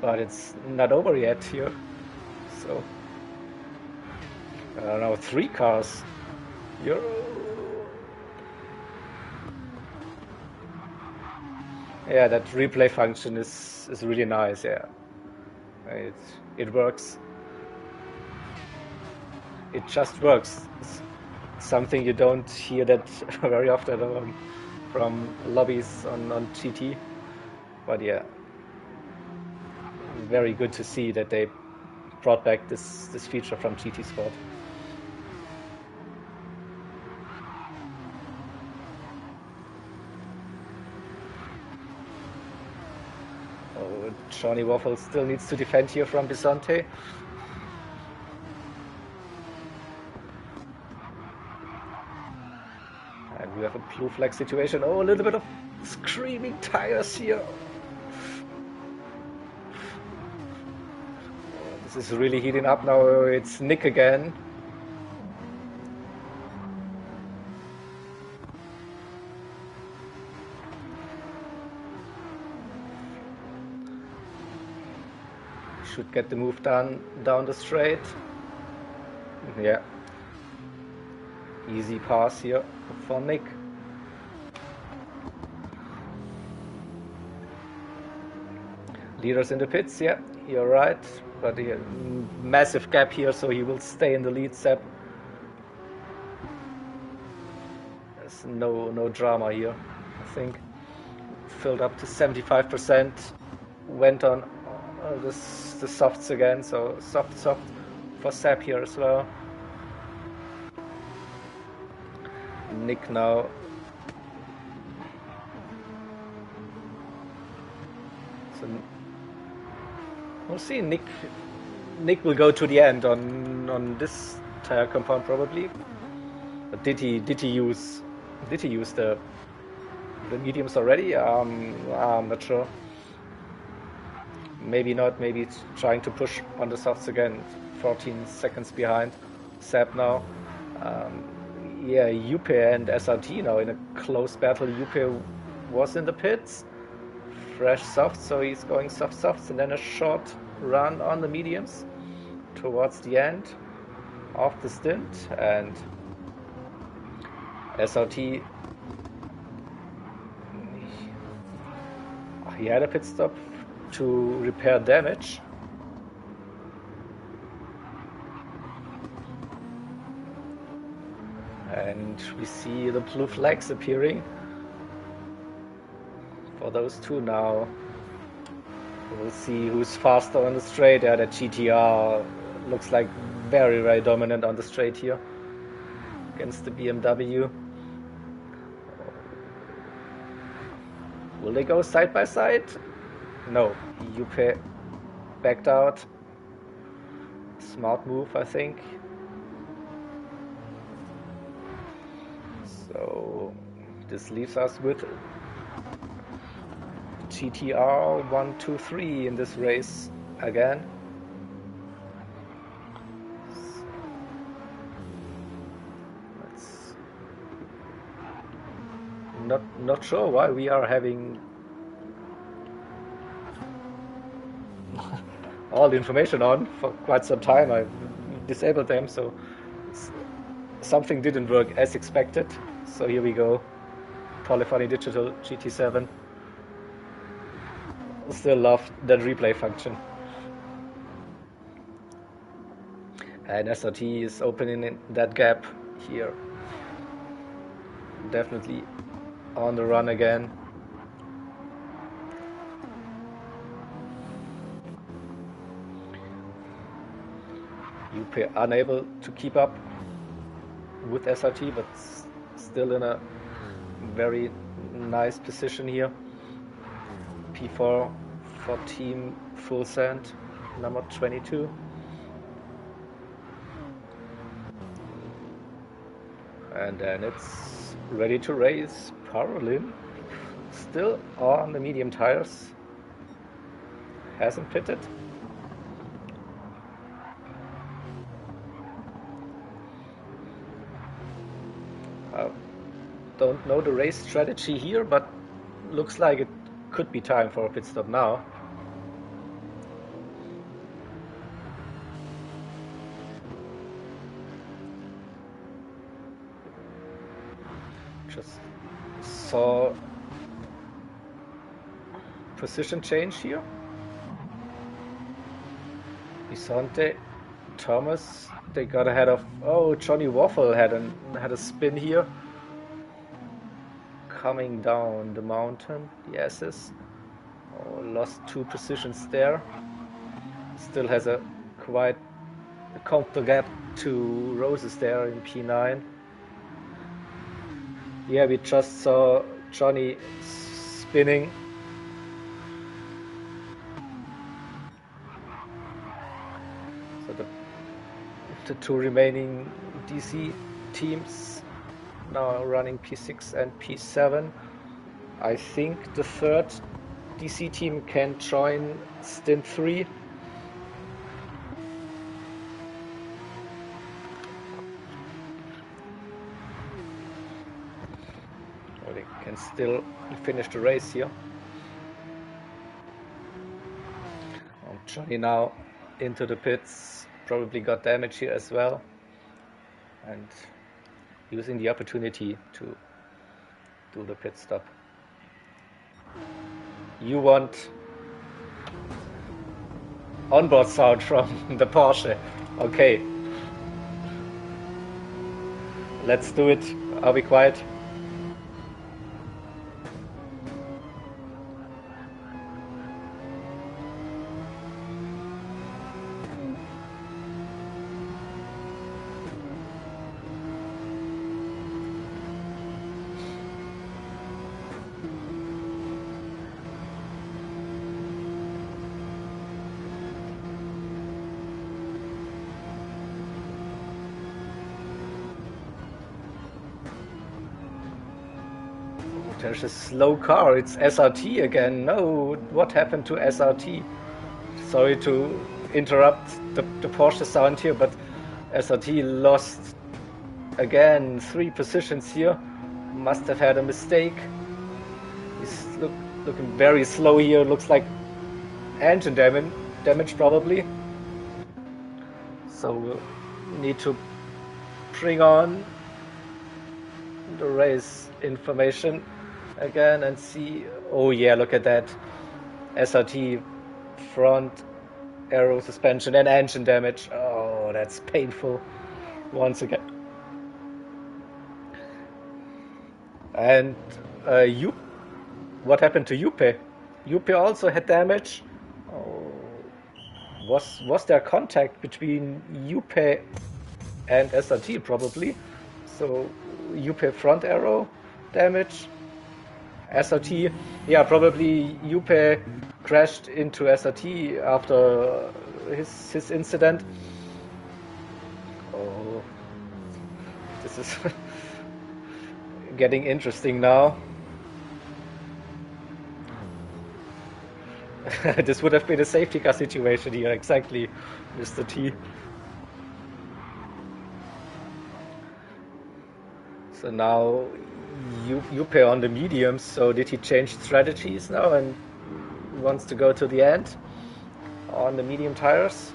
But it's not over yet here. So I don't know, 3 cars. Yeah, that replay function is really nice. Yeah, it works. It just works. It's something you don't hear that very often from lobbies on GT. But yeah, very good to see that they brought back this feature from GT Sport. Oh, Johnny Waffle still needs to defend here from Bisonte. And we have a blue flag situation. Oh, a little bit of screaming tires here. This is really heating up now. It's Nick again. Should get the move down the straight. Yeah. Easy pass here for Nick. Leaders in the pits, yeah, you're right. But a massive gap here, so he will stay in the lead, Seb. There's no drama here, I think. Filled up to 75%. Went on the softs again, so soft for Seb here as well. Nick now. So we'll see. Nick will go to the end on this tire compound probably. But did he use the mediums already? I'm not sure. Maybe not. Maybe it's trying to push on the softs again. 14 seconds behind Seb now. Yeah, Juppe and SRT now in a close battle. Juppe was in the pits. Fresh soft, so he's going softs, and then a short run on the mediums towards the end of the stint. And SRT, he had a pit stop to repair damage. And we see the blue flags appearing for those two now. We'll see who's faster on the straight. Yeah, the GTR looks like very dominant on the straight here against the BMW. Will they go side by side? No, Juppe backed out. Smart move, I think. So this leaves us with GTR 1, 2, 3 in this race again. That's not sure why we are having all the information on for quite some time. I disabled them, so something didn't work as expected. So here we go. Polyphony Digital GT7. Still love that replay function. And SRT is opening that gap here. Definitely on the run again. Juppe unable to keep up with SRT, but still in a very nice position here. P4 for team full send, number 22. And then it's ready to race. Carolyn still on the medium tires. Hasn't pitted. Don't know the race strategy here, but looks like it could be time for a pit stop now. Just saw position change here. Bisonte, Thomas, they got ahead of. Oh, Johnny Waffle had a spin here. Coming down the mountain, the S's. Oh, lost 2 positions there. Still has a quite comfortable gap to Roses there in P9. Yeah, we just saw Johnny spinning. So the 2 remaining DC teams now running P6 and P7. I think the 3rd DC team can join stint 3. Or they can still finish the race here. Johnny now into the pits, probably got damage here as well, and using the opportunity to do the pit stop. You want onboard sound from the Porsche. Okay. Let's do it. Are we quiet? There's a slow car. It's SRT again. No, what happened to SRT? Sorry to interrupt the Porsche sound here, but SRT lost again 3 positions here. Must have had a mistake. He's looking very slow here. Looks like engine damage probably. So we'll need to bring on the race information again and see. Oh yeah, look at that. SRT front aero suspension and engine damage. Oh, that's painful once again. And what happened to Juppe? Juppe also had damage. Oh, was there contact between Juppe and SRT? Probably. So Juppe front aero damage. SRT, yeah, probably Juppe crashed into SRT after his incident. Oh, this is getting interesting now. This would have been a safety car situation here, exactly, Mr. T. So now Juppe on the mediums, so did he change strategies now and wants to go to the end on the medium tires?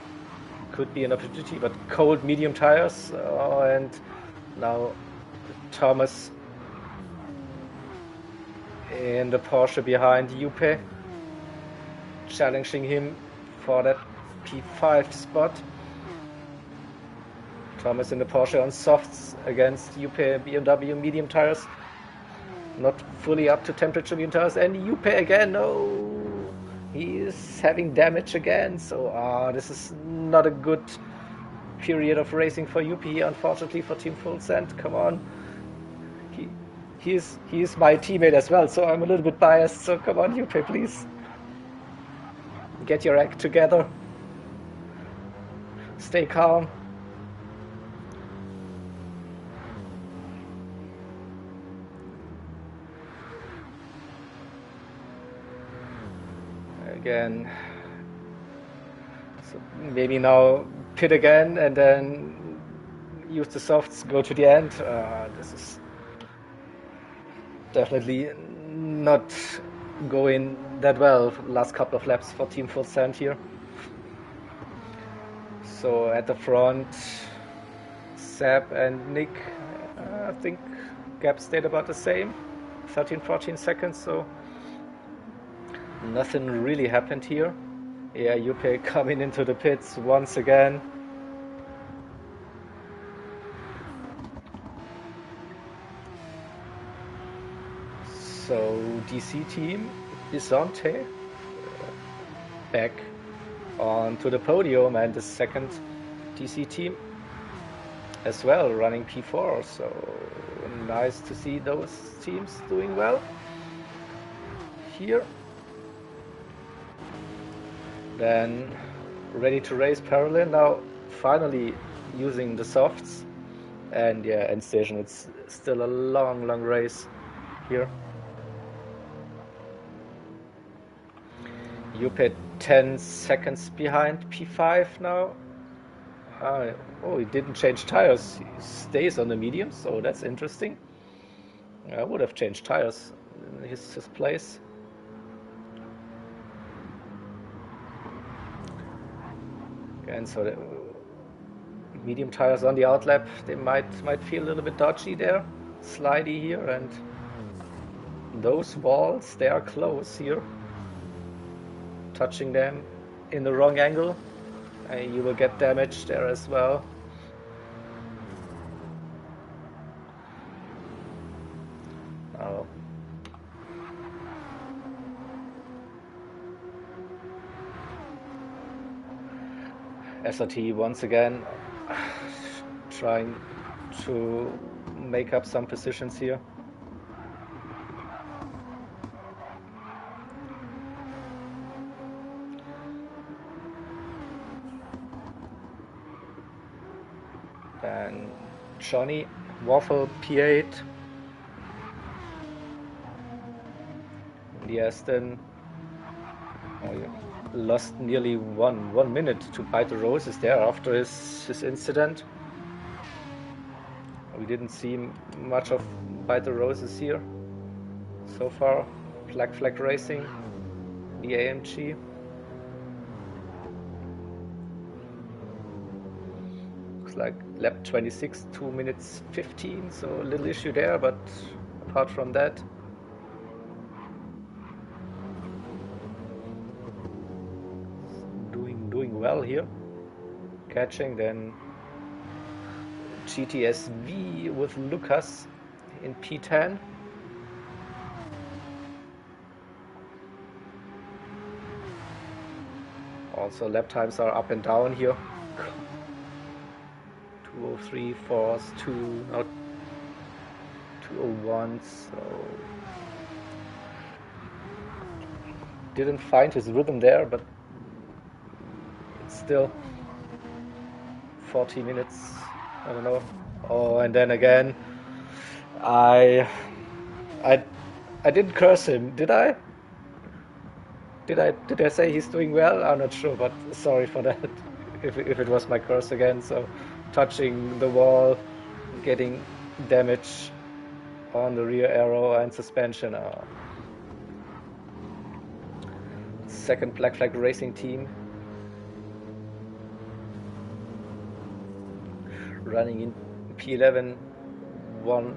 Could be an opportunity, but cold medium tires. And now Thomas in the Porsche behind Juppe, challenging him for that P5 spot. Thomas in the Porsche on softs against Juppe BMW medium tires. Not fully up to temperature medium tires. And Juppe again, no! He is having damage again. So this is not a good period of racing for Juppe, unfortunately, for Team Full Send. Come on. He is my teammate as well, so I'm a little bit biased. So come on, Juppe, please. Get your act together. Stay calm. again. So maybe now pit again and then use the softs, go to the end. This is definitely not going that well. Last couple of laps for Team Full Send here. So at the front, Seb and Nick, I think gap stayed about the same, 13-14 seconds, so nothing really happened here. Yeah, Juppe coming into the pits once again. So DC team, Bisonte, back onto the podium, and the second DC team as well running P4, so nice to see those teams doing well here. Then ready to race parallel now, finally using the softs, and yeah, end station, it's still a long race here. Juppe 10 seconds behind P5 now. Oh, he didn't change tires. He stays on the mediums, so that's interesting. I would have changed tires in his place. And so the medium tires on the outlap, they might feel a little bit dodgy there, slidey here, and those walls, they are close here. Touching them in the wrong angle, you will get damage there as well. Oh. SRT once again trying to make up some positions here. And Johnny, Waffle P8. The Aston, oh, yeah, lost nearly one minute to Bite the Roses there after his incident. We didn't see much of Bite the Roses here so far. Flag Racing, the AMG. Looks like lap 26, 2 minutes 15, so a little issue there, but apart from that, doing well here. Catching, then GTSV with Lucas in P10. Also lap times are up and down here. 203 4s, 201, so didn't find his rhythm there, but still 40 minutes, I don't know. Oh, and then again, I didn't curse him, did I? Did I say he's doing well? I'm not sure, but sorry for that. If it was my curse again, so touching the wall, getting damage on the rear aero and suspension. Second Black Flag Racing team running in P11, 1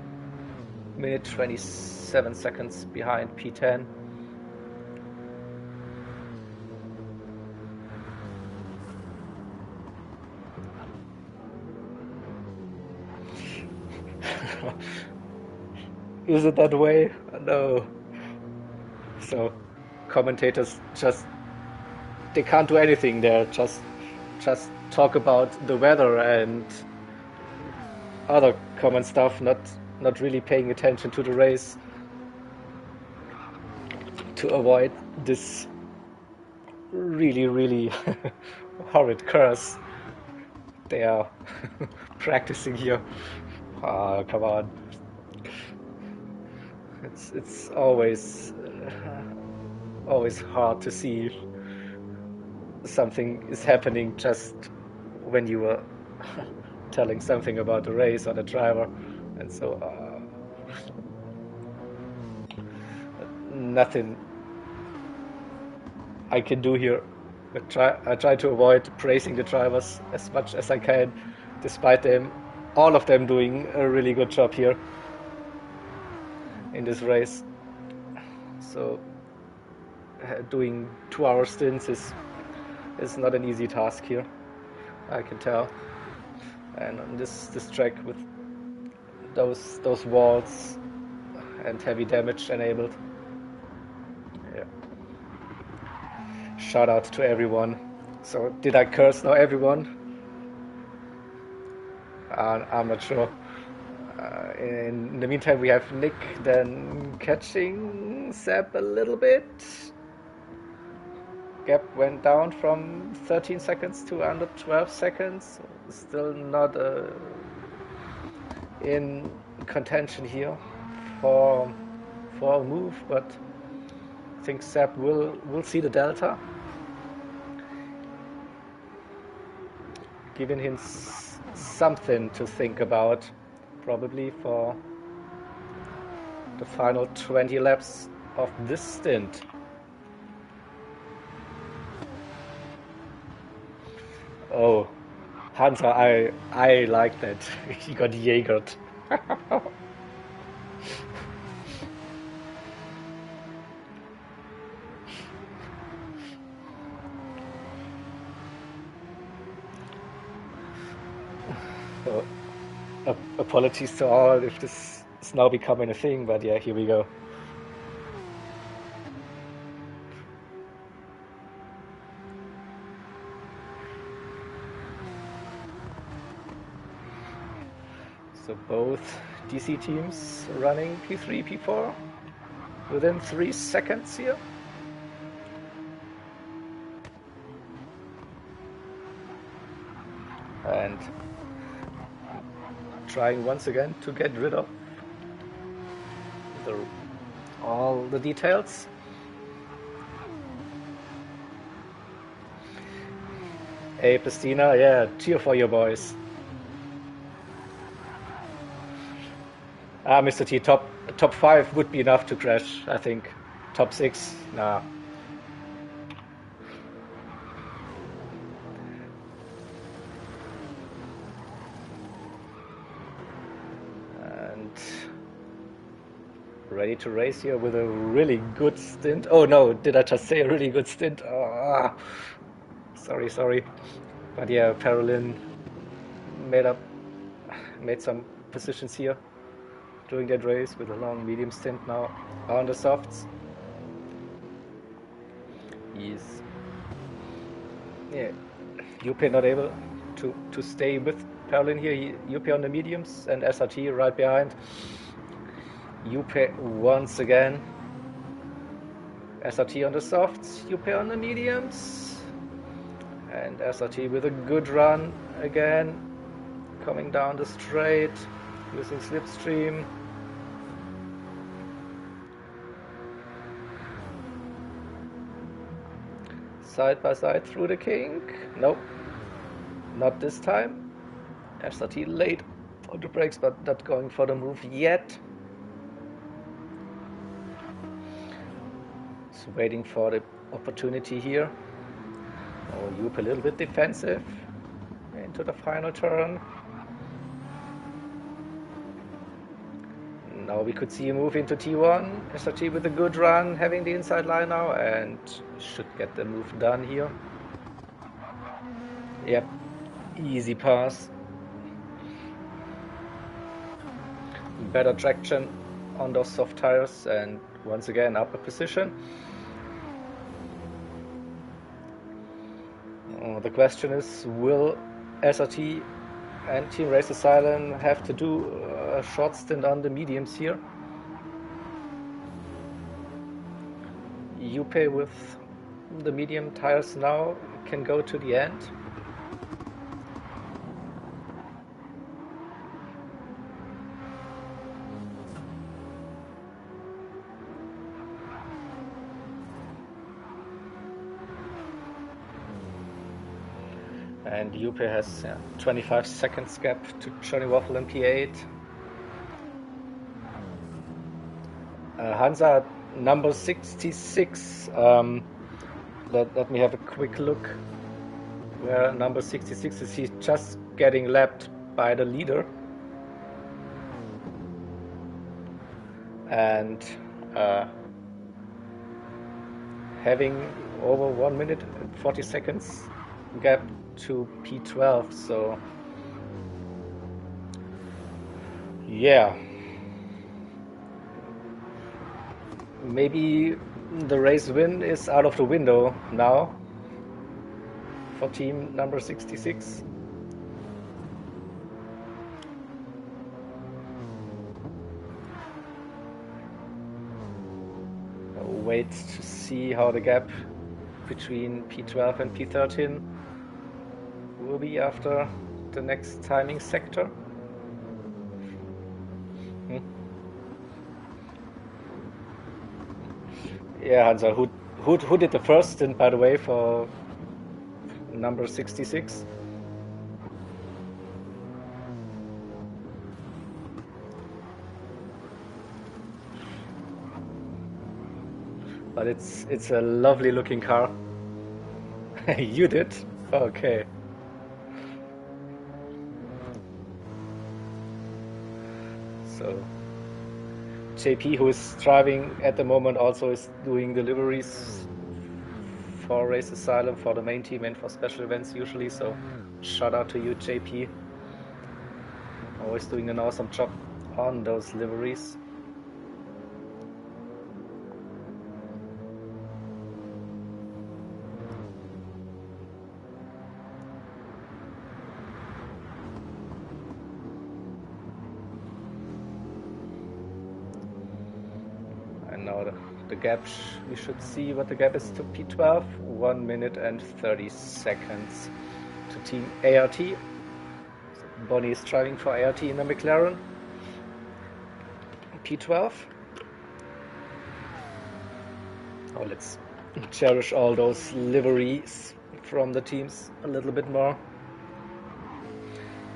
minute 27 seconds behind P10. Is it that way? No. So commentators they can't do anything there, just talk about the weather and other common stuff, not really paying attention to the race, to avoid this really horrid curse they are practicing here. Oh, come on. It's always hard to see something is happening just when you were telling something about the race or the driver, and so nothing I can do here. But I try to avoid praising the drivers as much as I can, despite all of them doing a really good job here in this race. So doing 2-hour stints is not an easy task here, I can tell. And on this track with those walls and heavy damage enabled. Yeah. Shout out to everyone. So did I curse now everyone? I'm not sure. In the meantime, we have Nick then catching Seb a little bit. Gap went down from 13 seconds to under 12 seconds. Still not in contention here for a move, but I think Seb will see the delta, giving him something to think about, probably for the final 20 laps of this stint. Oh, Hunter, I like that. He got JeGr'd. So, apologies to all if this is now becoming a thing, but yeah, here we go. So both DC teams running P3, P4 within 3 seconds here. And trying once again to get rid of all the details. Hey Pistina, yeah, cheer for your boys. Mr. T, top 5 would be enough to crash, I think. Top 6, nah. And ready to race here with a really good stint. Oh no, did I just say a really good stint? Oh, sorry. But yeah, Parolin made some positions here during that race with a long medium stint now on the softs. He's UP not able to stay with Parolin here. UP on the mediums and SRT right behind. UP once again. SRT on the softs, UP on the mediums. And SRT with a good run again, coming down the straight, using slipstream. Side by side through the kink. Nope, not this time. SRT late on the brakes, but not going for the move yet. Just waiting for the opportunity here. Oh, Yup a little bit defensive into the final turn. Now we could see a move into T1. SRT with a good run, having the inside line now, and should get the move done here. Yep, easy pass. Better traction on those soft tires, and once again upper position. The question is, will SRT and Team Race Asylum have to do a short stint on the mediums here? Yupe with the medium tires now can go to the end. And Jupe has 25 seconds gap to Johnny Waffle in P8. Hansa number 66. Let me have a quick look where number 66 is. He's just getting lapped by the leader. And having over 1 minute and 40 seconds gap to P12, so yeah, maybe the race win is out of the window now for team number 66. I'll wait to see how the gap between P12 and P13 will be after the next timing sector. Yeah, Hansa, who did the first stint, by the way, for number 66? But it's a lovely looking car. You did? Okay. So JP, who is driving at the moment, also is doing deliveries for Race Asylum for the main team and for special events usually. So shout out to you, JP. Always doing an awesome job on those liveries. And now the gap, we should see what the gap is to P12. 1 minute and 30 seconds to team ART. So Bonnie is driving for ART in the McLaren. P12. Oh, let's cherish all those liveries from the teams a little bit more.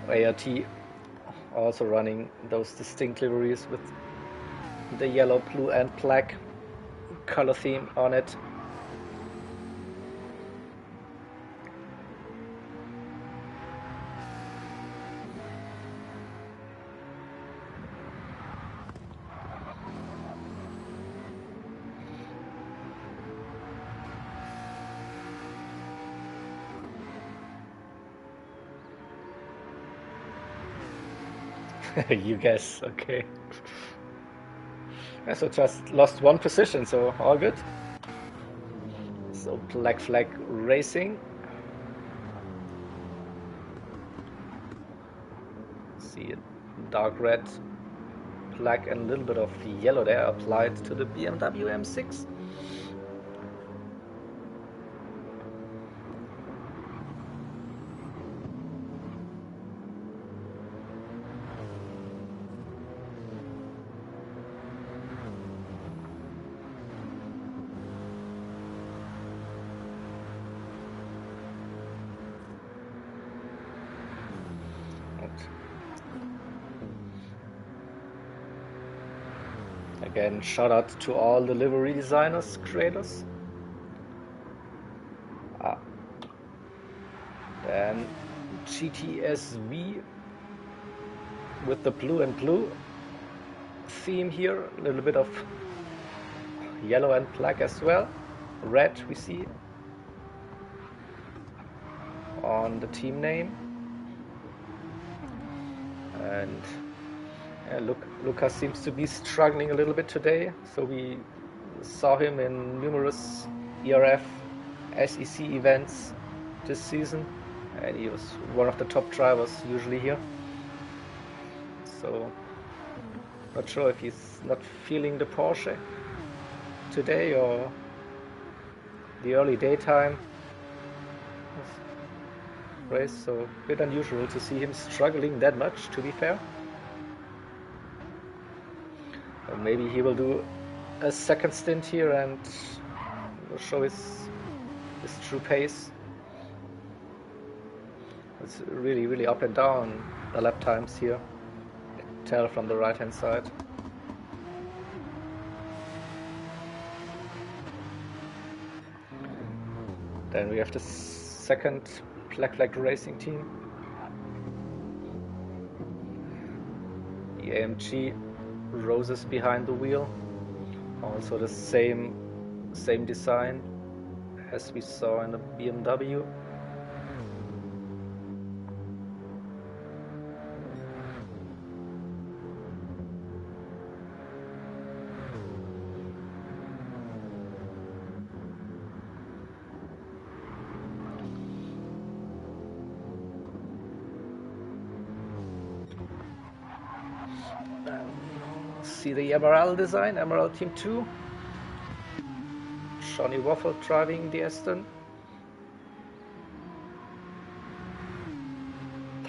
ART also running those distinct liveries with the yellow, blue and black color theme on it. You guess, okay. Yeah, so just lost one position, so all good. So Black Flag Racing. See it, dark red, black and a little bit of yellow there applied to the BMW M6. Again, shout out to all the livery designers, creators. Then GTSV with the blue and blue theme here, a little bit of yellow and black as well. Red we see on the team name. And yeah, Lucas seems to be struggling a little bit today, so we saw him in numerous ERF SEC events this season, and he was one of the top drivers usually here. So not sure if he's not feeling the Porsche today or the early daytime race, so a bit unusual to see him struggling that much, to be fair. Or maybe he will do a second stint here and show his true pace. It's really up and down, the lap times here. Tell from the right hand side. Then we have the second Black Flag Racing team. The AMG roses behind the wheel. Also the same design as we saw in the BMW. See the Emerald design, Emerald Team 2. Johnny Waffle driving the Aston.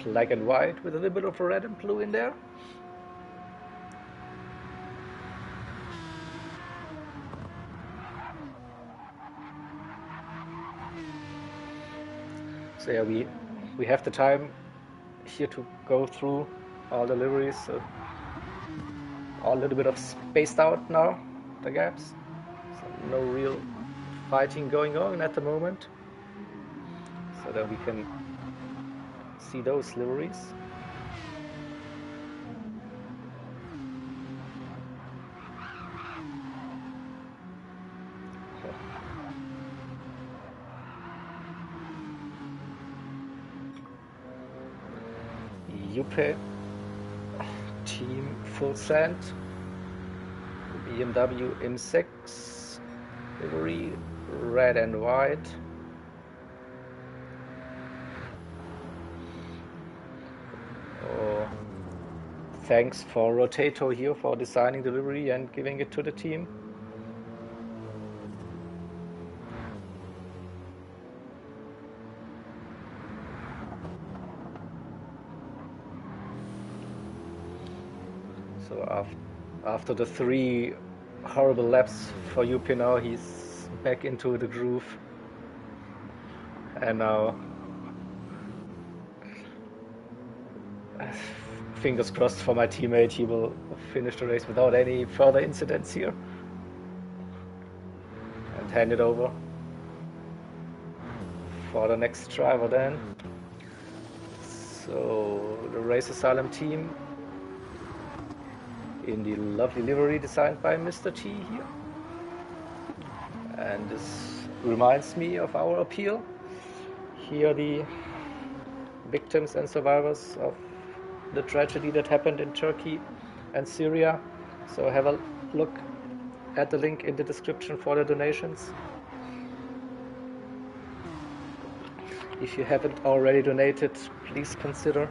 Black and white with a little bit of red and blue in there. So yeah, we have the time here to go through all the liveries. So all a little bit of spaced out now, the gaps. So no real fighting going on at the moment. So that we can see those liveries. Juppe team full sand, BMW M6 livery, red and white. Oh, thanks for Rotato here for designing the livery and giving it to the team. So after the 3 horrible laps for Juppe now, he's back into the groove. And now, fingers crossed for my teammate, he will finish the race without any further incidents here. And hand it over for the next driver then. So the Race Asylum team in the lovely livery designed by Mr. T here. And this reminds me of our appeal. Here the victims and survivors of the tragedy that happened in Turkey and Syria. So have a look at the link in the description for the donations. If you haven't already donated, please consider.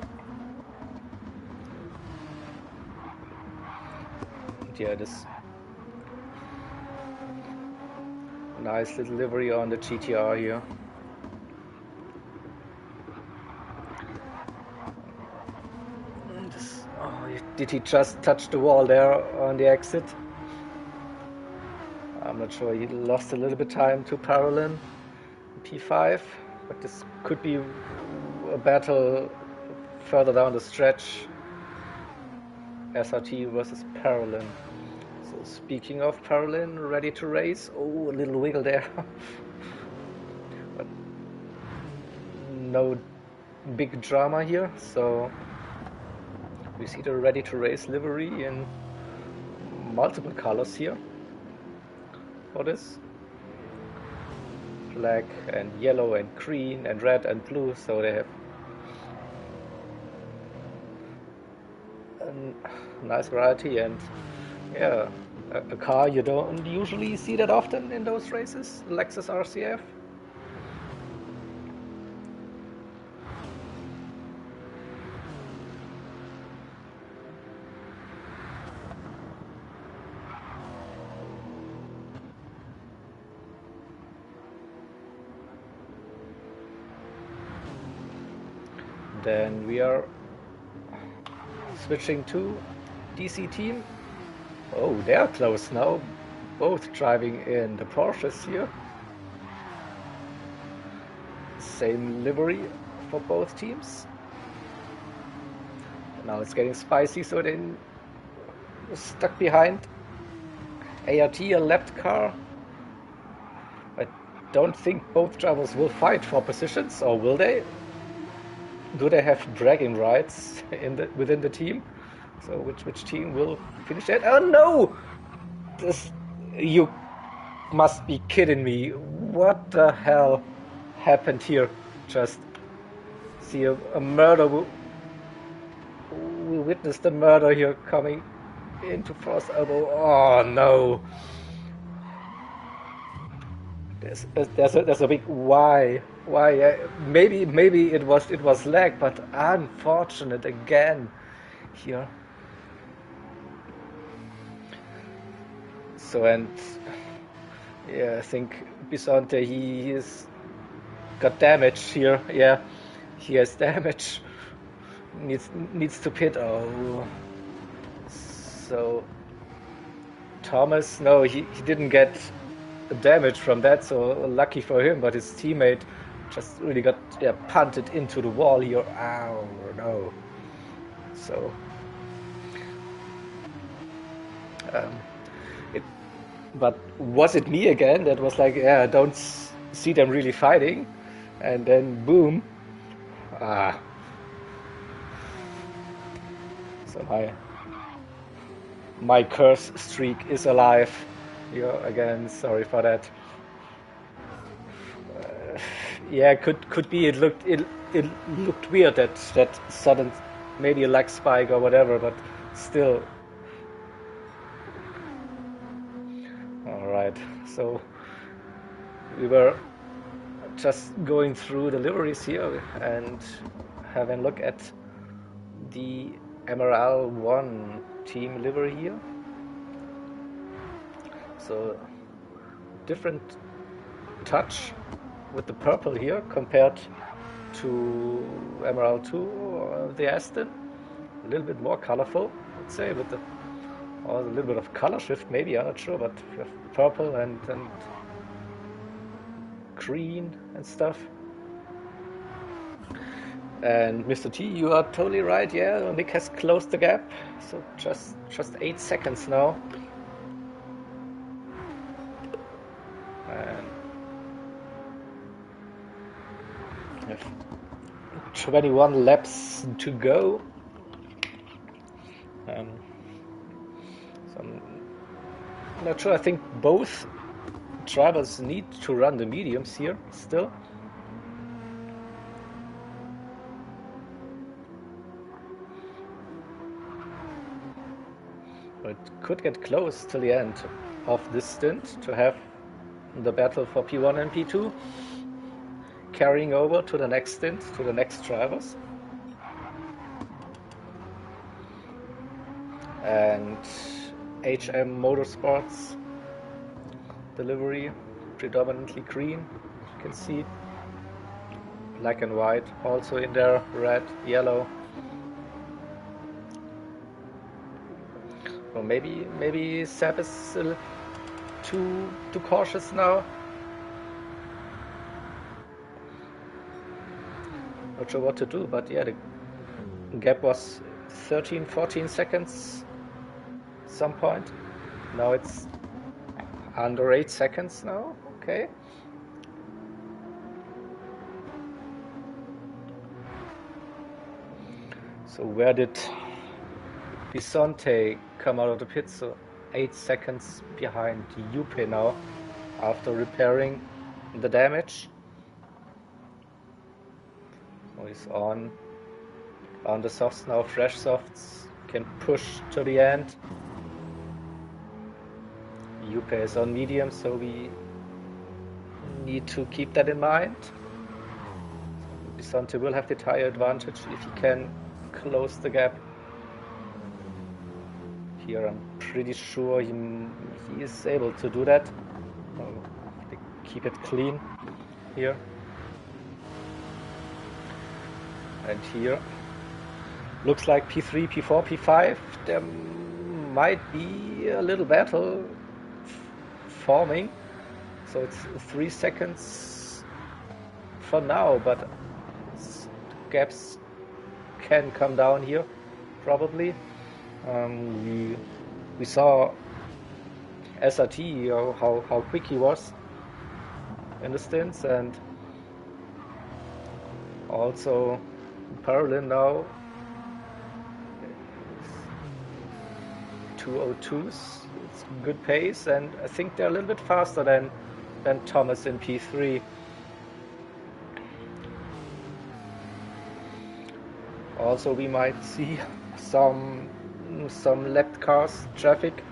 Yeah, this nice little livery on the GTR here. Did he just touch the wall there on the exit? I'm not sure, he lost a little bit of time to Parolin P5, but this could be a battle further down the stretch. SRT versus Parolin. So speaking of Parolin, ready to race. Oh, a little wiggle there. But no big drama here. So we see the ready to race livery in multiple colors here for this. Black and yellow and green and red and blue. So they have a nice variety, and yeah, a car you don't usually see that often in those races, Lexus RCF. Then we are switching to DC team. Oh, they're close now, both driving in the Porsches here. Same livery for both teams. Now it's getting spicy, so they're stuck behind. ART, a left car. I don't think both drivers will fight for positions, or will they? Do they have bragging rights within the team? So which team will finish that? Oh no! You must be kidding me. What the hell happened here? Just see a murder. We witnessed a murder here coming into first elbow. Oh no! There's a big why. Why? Maybe it was lag, but unfortunate again here. So, and yeah, I think Bisonte, he's got damage here. Yeah, he has damage. Needs to pit. Oh, so Thomas, no, he didn't get damage from that, so lucky for him, but his teammate just really got punted into the wall here. Ow, no. So but was it me again that was like, yeah, I don't see them really fighting, and then boom. So my curse streak is alive. Yeah, again, sorry for that. Yeah, could be. It looked weird that sudden, maybe a lag spike or whatever, but still. All right, so we were just going through the liveries here and having a look at the MRL1 team livery here. So different touch with the purple here compared to MRL2 or the Aston. A little bit more colorful, I'd say, with or a little bit of color shift maybe, I'm not sure, but we have purple and green and stuff. And Mr. T, you are totally right, yeah, Nick has closed the gap, so just 8 seconds now. And we have 21 laps to go. So I'm not sure, I think both drivers need to run the mediums here still. It could get close till the end of this stint to have the battle for P1 and P2 carrying over to the next stint, to the next drivers. And HM Motorsports delivery, predominantly green, you can see. Black and white also in there, red, yellow. Or maybe Seb is a little too cautious now. Not sure what to do, but yeah, the gap was 13-14 seconds some point. Now it's under 8 seconds now. Okay. So where did Bisonte come out of the pit? So 8 seconds behind Juppe now after repairing the damage. So he's on the softs now, fresh softs, can push to the end. Juppe is on medium, so we need to keep that in mind. Bisonte will have the tire advantage if he can close the gap. Here I'm pretty sure he is able to do that. Keep it clean here. And here looks like P3, P4, P5. There might be a little battle forming. So it's 3 seconds for now, but gaps can come down here, probably. We saw SRT, how quick he was in the stints, and also Parolin now 2:02s. It's good pace, and I think they're a little bit faster than Thomas in P3. Also, we might see some lapped cars traffic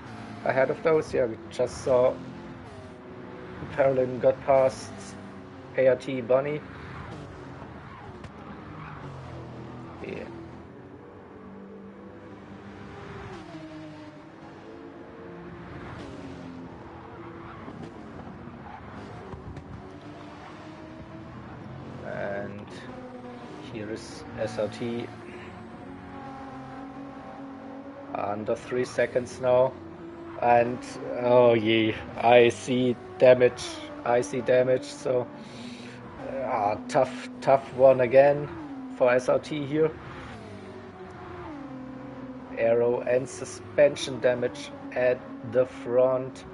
ahead of those. Yeah, we just saw Parolin got past ART Bunny. Yeah. And here is SRT under 3 seconds now, and oh yeah, I see damage. So tough one again for SRT here. Aero and suspension damage at the front.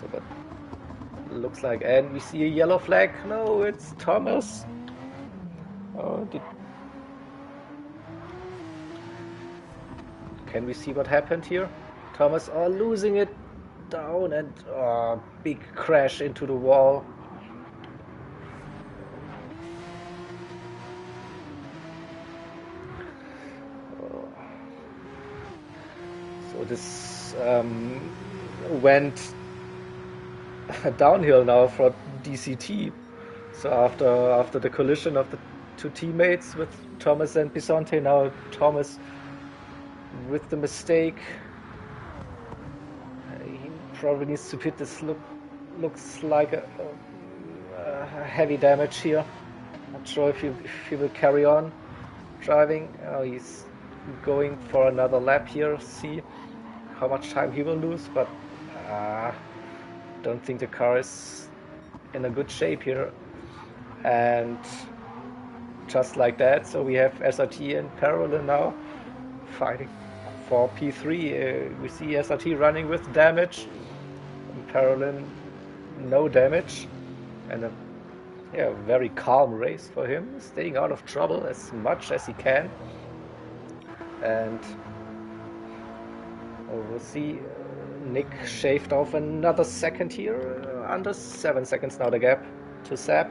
So that looks like, and we see a yellow flag. No, it's Thomas. Oh, can we see what happened here? Thomas losing it down, and big crash into the wall. So this went downhill now for DCT. So after the collision of the two teammates with Thomas and Bisonte, now Thomas with the mistake. He probably needs to pit. This looks like a heavy damage here. Not sure if he will carry on driving. He's going for another lap here. See how much time he will lose, but don't think the car is in a good shape here. And just like that, so we have SRT and Parolin now fighting for P3. We see SRT running with damage, and Parolin no damage, and a very calm race for him, staying out of trouble as much as he can. And we'll see Nick shaved off another second here, under 7 seconds now the gap to Seb.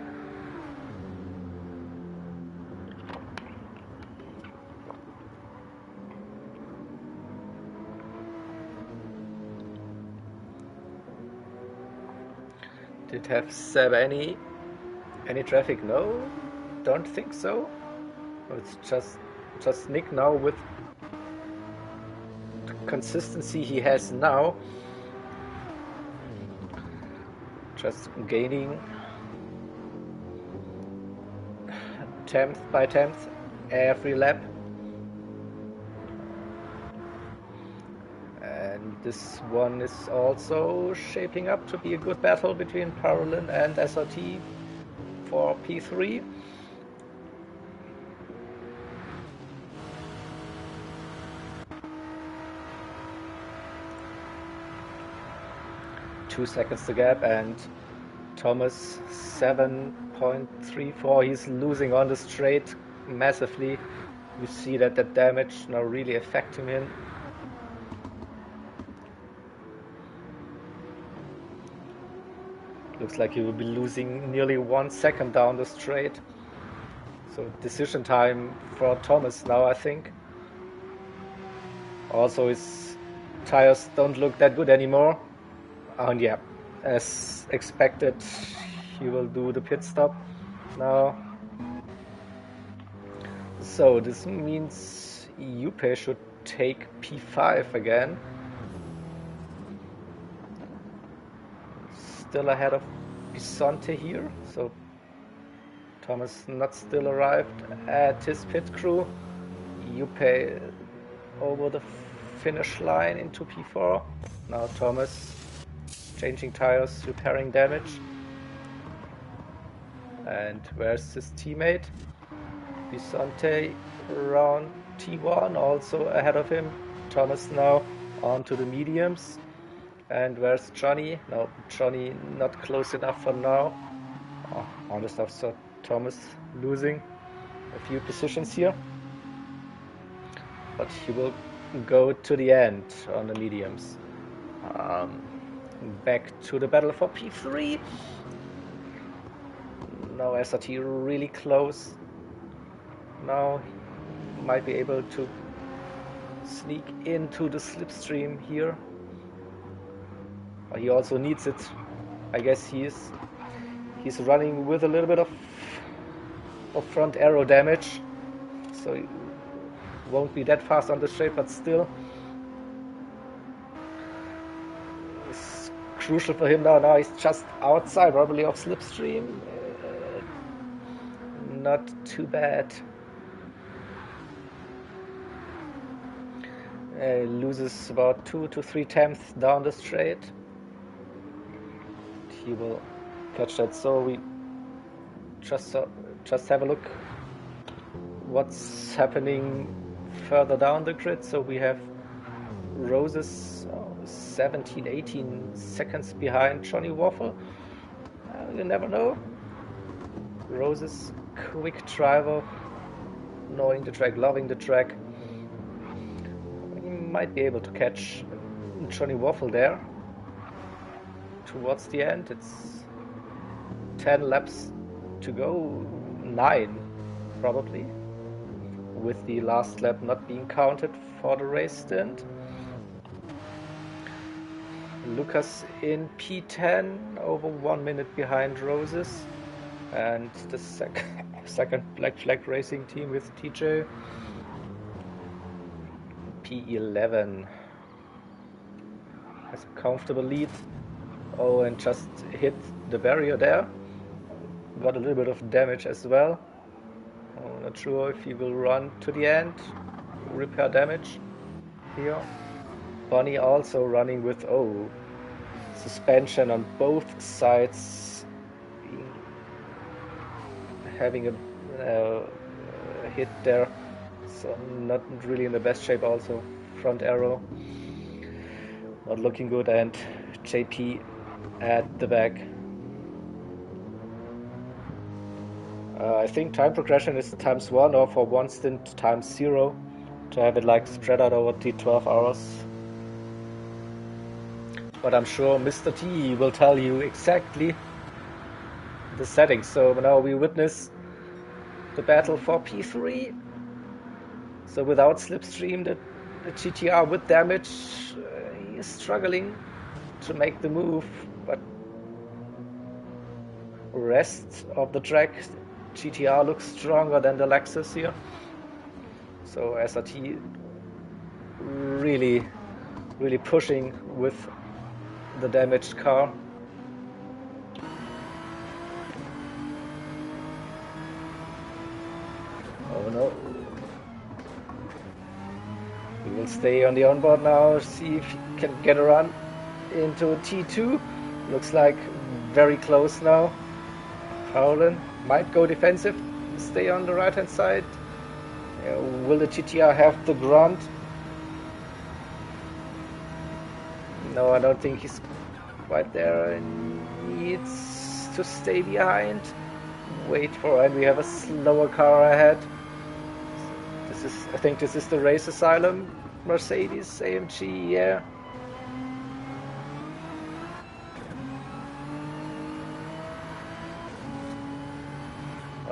Did have Seb any traffic? No, don't think so. It's just Nick now with the consistency he has now, just gaining 10th by 10th every lap. And this one is also shaping up to be a good battle between Parolin and SRT for P3. Two seconds to gap, and Thomas 7.34. He's losing on the straight massively. You see that the damage now really affecting him. Looks like he will be losing nearly 1 second down the straight. So decision time for Thomas now, I think. Also his tires don't look that good anymore. And yeah, as expected, he will do the pit stop now. So this means Juppe should take P5 again. Still ahead of Bisonte here, so Thomas not still arrived at his pit crew. Juppe over the finish line into P4. Now Thomas changing tires, repairing damage. And where's his teammate? Bisonte around T1, also ahead of him. Thomas now onto the mediums. And where's Johnny? No, Johnny not close enough for now. Oh, honest stuff, so Thomas losing a few positions here. But he will go to the end on the mediums. Back to the battle for P3. Now SRT really close. Now might be able to sneak into the slipstream here. He also needs it. I guess he's running with a little bit of front arrow damage, so he won't be that fast on the straight, but still it's crucial for him now. Now he's just outside probably of slipstream. Not too bad. Loses about 2 to 3 tenths down the straight. He will catch that. So we just have a look what's happening further down the grid. So we have Roses 17, 18 seconds behind Johnny Waffle. You never know. Roses, quick driver, knowing the track, loving the track. He might be able to catch Johnny Waffle there. Towards the end, it's 10 laps to go, 9 probably, with the last lap not being counted for the race stint. Lucas in P10, over 1 minute behind Roses, and the second Black Flag Racing team with TJ P11 has a comfortable lead. Oh, and just hit the barrier there. Got a little bit of damage as well. I'm not sure if he will run to the end, repair damage here. Bonnie also running with suspension on both sides, having a hit there, so not really in the best shape. Also front arrow not looking good, and JP at the back. I think time progression is ×1, or for one stint ×0, to have it like spread out over the 12 hours. But I'm sure Mr. T will tell you exactly the settings. So now we witness the battle for P3. So without slipstream, the GTR with damage is struggling to make the move, but rest of the track, GTR looks stronger than the Lexus here. So SRT really pushing with the damaged car. Oh no. We will stay on the onboard now, see if he can get a run into T2. Looks like very close now. Fowlin might go defensive, stay on the right hand side. Will the GTR have the grunt? No, I don't think he's quite there. Needs to stay behind. Wait for, and we have a slower car ahead. I think this is the Race Asylum Mercedes AMG, yeah.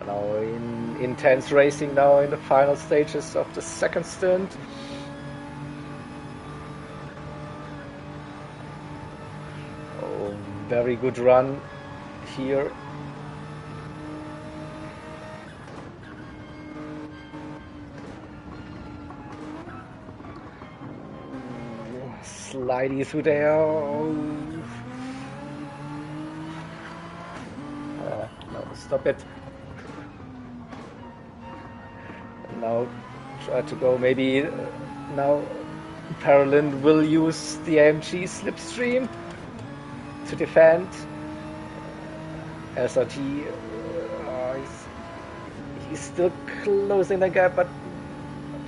Now in intense racing now in the final stages of the second stint. Oh, very good run here. Slidey through there. Oh. No, stop it. Now try to go, maybe now Parolin will use the AMG slipstream to defend. SRT, SRT still closing the gap, but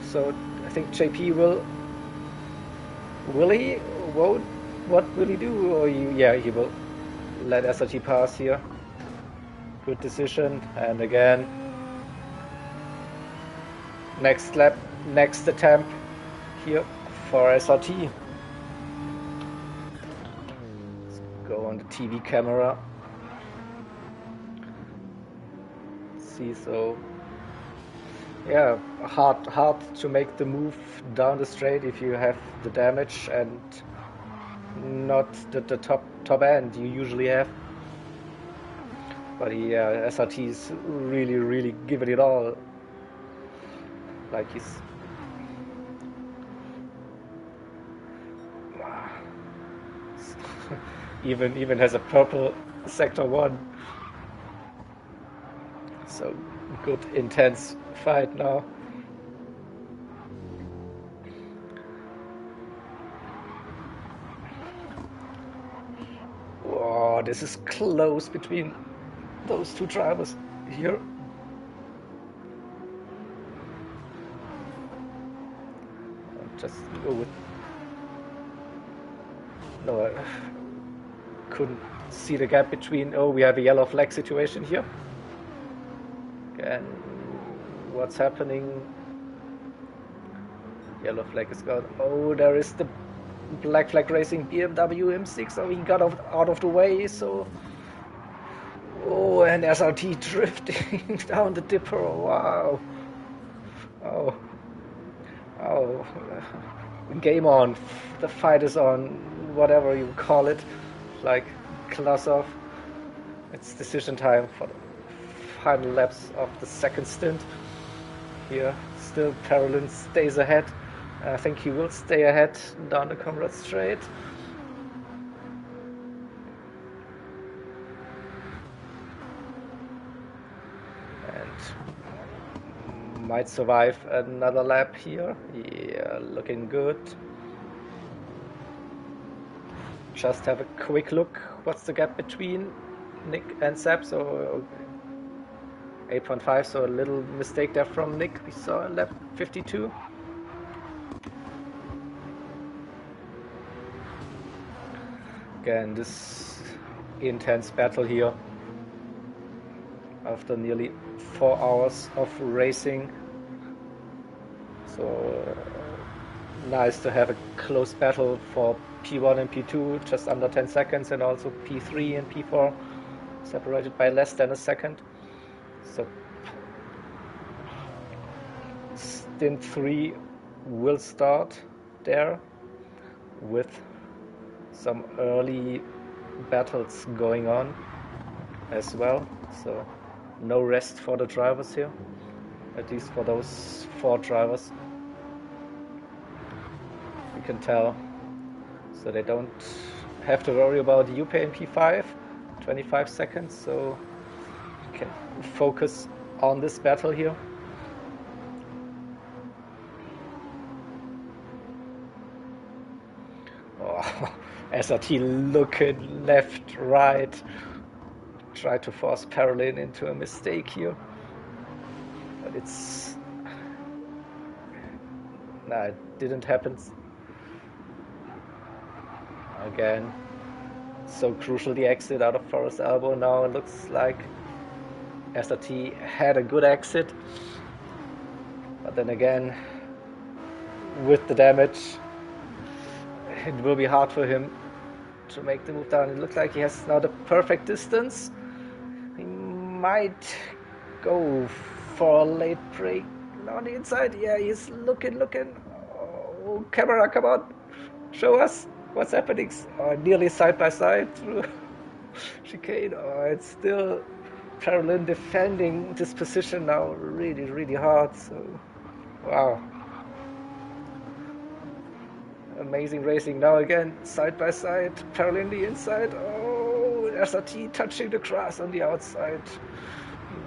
so I think JP will he? Won't? What will he do? Or yeah, he will let SRT pass here. Good decision, and again, next lap, next attempt here for SRT. Let's go on the TV camera. See, so yeah, hard to make the move down the straight if you have the damage and not the top end you usually have. But yeah, SRT is really giving it all. Like he's even has a purple sector 1. So good intense fight now. Whoa, this is close between those two drivers here. Just go with. No, I couldn't see the gap between. Oh, we have a yellow flag situation here. And what's happening? Yellow flag is gone. Oh, there is the black flag racing BMW M6. Oh, he got out of the way. So, oh, and SRT drifting down the dipper. Wow. Oh. Oh, game on. The fight is on. Whatever you call it, like class off. It's decision time for the final laps of the second stint. Here, still Parolin stays ahead. I think he will stay ahead down the Comrade Straight. And might survive another lap here. Yeah, looking good. Just have a quick look. What's the gap between Nick and Seb? So 8.5, so a little mistake there from Nick. We saw lap 52. Again, this intense battle here after nearly 4 hours of racing. So nice to have a close battle for P1 and P2, just under 10 seconds, and also P3 and P4 separated by less than a second. So stint 3 will start there with some early battles going on as well. So no rest for the drivers here, at least for those 4 drivers. You can tell, so they don't have to worry about UP and P5, 25 seconds, so you can focus on this battle here. Oh, SRT looking left, right, try to force Parolin into a mistake here, but it's it didn't happen. Again, so crucial the exit out of Forest Elbow. Now it looks like SRT had a good exit, but then again, with the damage, it will be hard for him to make the move down. It looks like he has now the perfect distance. He might go for a late break on the inside. Yeah, he's looking. Oh, camera, come on, show us what's happening. Oh, nearly side by side through chicane. Oh, it's still Parolin defending this position now really hard. So, wow. Amazing racing now again, side by side, Parolin the inside. Oh, SRT touching the grass on the outside.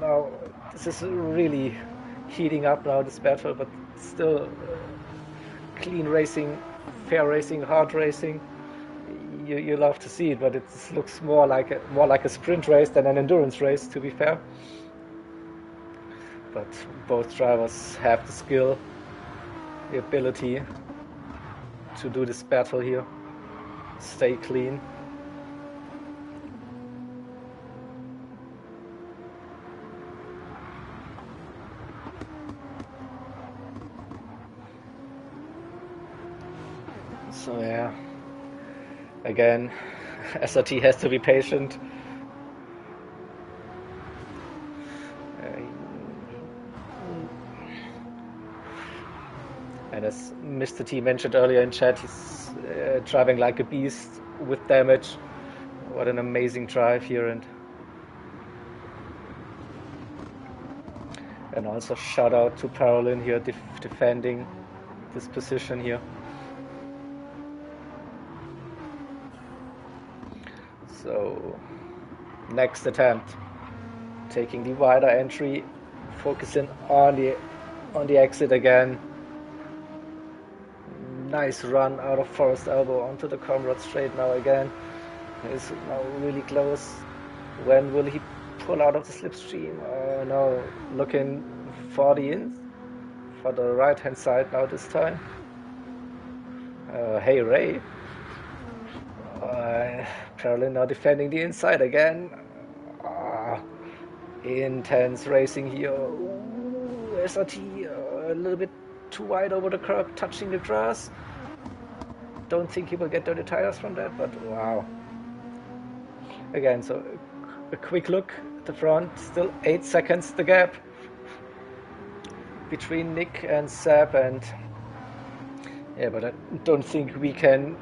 Now, this is really heating up now, this battle, but still clean racing, fair racing, hard racing. You love to see it, but it looks more like a sprint race than an endurance race, to be fair. but both drivers have the skill, the ability to do this battle here, stay clean. So yeah, again, SRT has to be patient. And as Mr. T mentioned earlier in chat, he's driving like a beast with damage. What an amazing drive here, and also shout out to Parolin here defending this position here. So next attempt, taking the wider entry, focusing on the exit again. Nice run out of Forest Elbow onto the Comrade straight now again. He's now really close. When will he pull out of the slipstream? Oh no, looking for the right hand side now this time. Hey Ray. Parolin now defending the inside again. Intense racing here. Ooh, SRT a little bit too wide over the curb, touching the grass. Don't think he will get dirty tires from that, but wow. Again, so a quick look at the front, still 8 seconds the gap between Nick and Seb, and yeah, but I don't think we can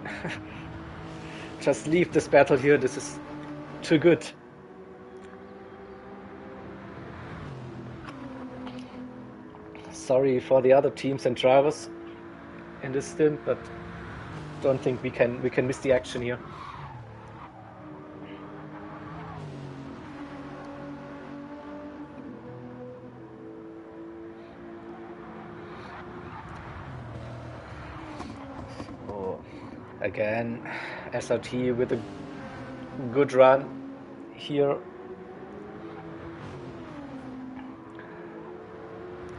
just leave this battle here. This is too good. Sorry for the other teams and drivers in this stint, but don't think we can miss the action here. So again, SRT with a good run here.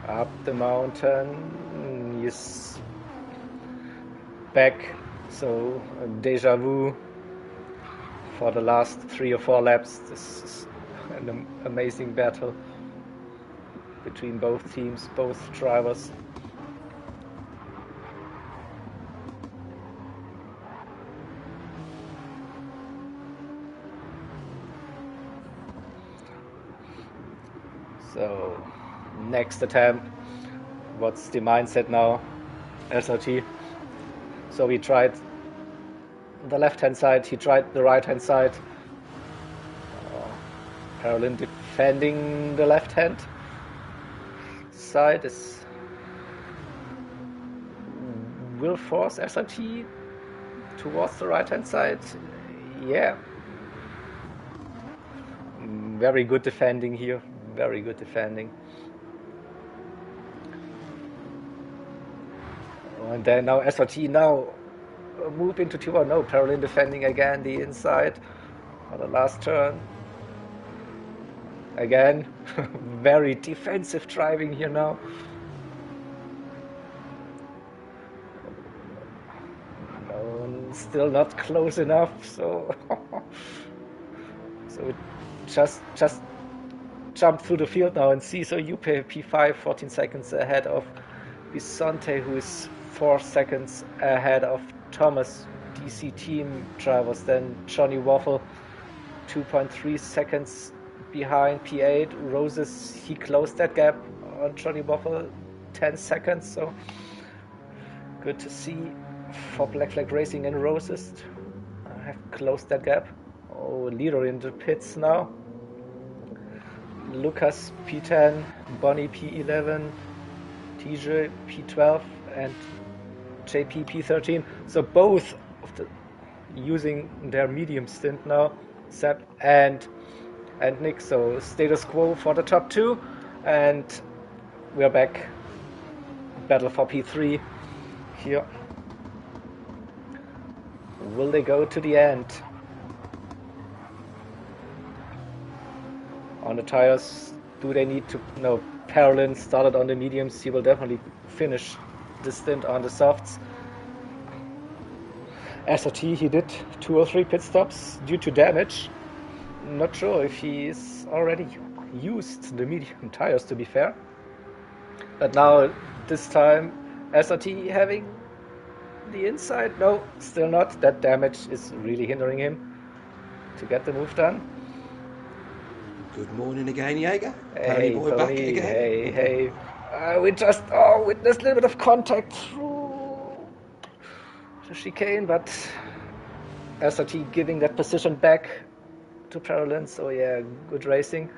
Up the mountain, he's back, so deja vu for the last 3 or 4 laps. This is an amazing battle between both teams, both drivers. So next attempt, what's the mindset now? SRT. So we tried the left hand side, he tried the right hand side. Parolin defending the left hand side will force SRT towards the right hand side. Yeah, very good defending here, very good defending. And then now SRT now move into T1. No, Parolin defending again the inside for the last turn. Again, very defensive driving here now. No, still not close enough. So, so just jump through the field now and see. So UP P5 14 seconds ahead of Bisonte, who is 4 seconds ahead of Thomas. DC team drivers. Then Johnny Waffle 2.3 seconds behind P8. Roses, he closed that gap on Johnny Waffle, 10 seconds. So good to see for Black Flag Racing and Roses have closed that gap. Oh, leader in the pits now. Lucas P10, Bonnie P11, TJ P12, and JP P13. So both of the using their medium stint now, Seb and Nick. So status quo for the top 2, and we're back. Battle for P3 here. Will they go to the end? On the tires, do they need to? No, Parolin started on the mediums. He will definitely finish the stint on the softs. SRT, he did 2 or 3 pit stops due to damage. Not sure if he's already used the medium tires, to be fair. But now, this time, SRT having the inside. No, still not. That damage is really hindering him to get the move done. Good morning again, JeGr. Hey, Pony boy back again. Hey. We just witnessed a little bit of contact through the chicane, but SRT giving that position back to Parolin. So yeah, good racing.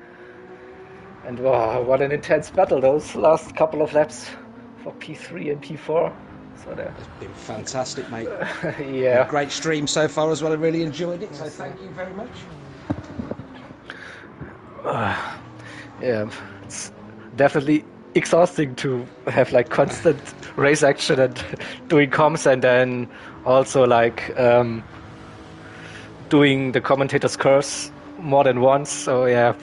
And wow, what an intense battle those last couple of laps for P3 and P4. So there. It's been fantastic, mate. Yeah. Great stream so far as well. I really enjoyed it. So thank you very much. Yeah, it's definitely exhausting to have like constant race action and doing comms, and then also like doing the commentator's curse more than once. So yeah,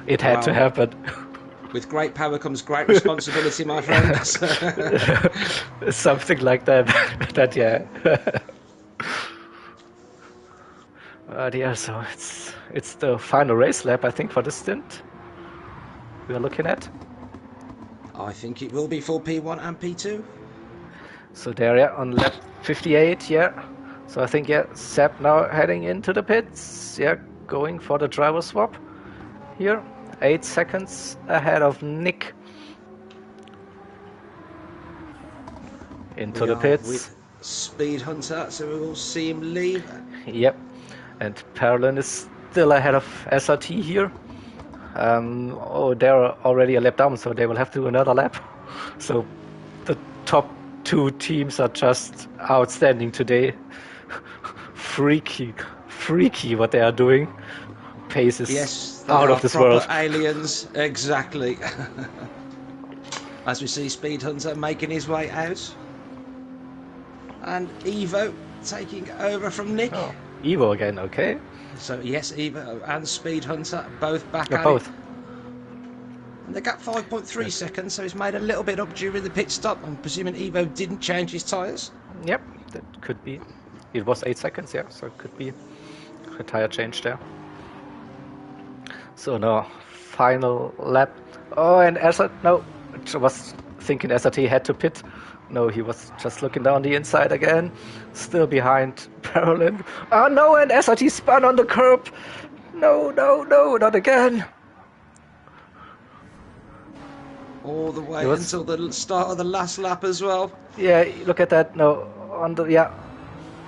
it had to happen. With great power comes great responsibility, my friend. Something like that. That yeah. But yeah, so it's the final race lap, I think, for the stint we are looking at. I think it will be for P1 and P2. So there, yeah, on lap 58, yeah. So I think, yeah, Seb now heading into the pits, yeah, going for the driver swap here. 8 seconds ahead of Nick. Into the pits. With Speed Hunter, so we will see him leave. Yep. And Parolin is still ahead of SRT here. They're already a lap down, so they will have to do another lap. So the top 2 teams are just outstanding today. Freaky what they are doing. Pace is out of this world. Aliens, exactly. As we see Speed Hunter making his way out. And Evo taking over from Nick. Oh, Evo again, okay. So yes, Evo and Speed Hunter both back at both. it. And they got 5.3 seconds, so he's made a little bit up during the pit stop. I'm presuming Evo didn't change his tyres. Yep, that could be. It was 8 seconds, yeah, so it could be a tyre change there. So now, final lap. Oh, and no, I was thinking SRT had to pit. No, he was just looking down the inside again. Still behind Parolin. Oh no, and SRT spun on the curb. No, not again. All the way until the start of the last lap as well. Yeah, look at that. No,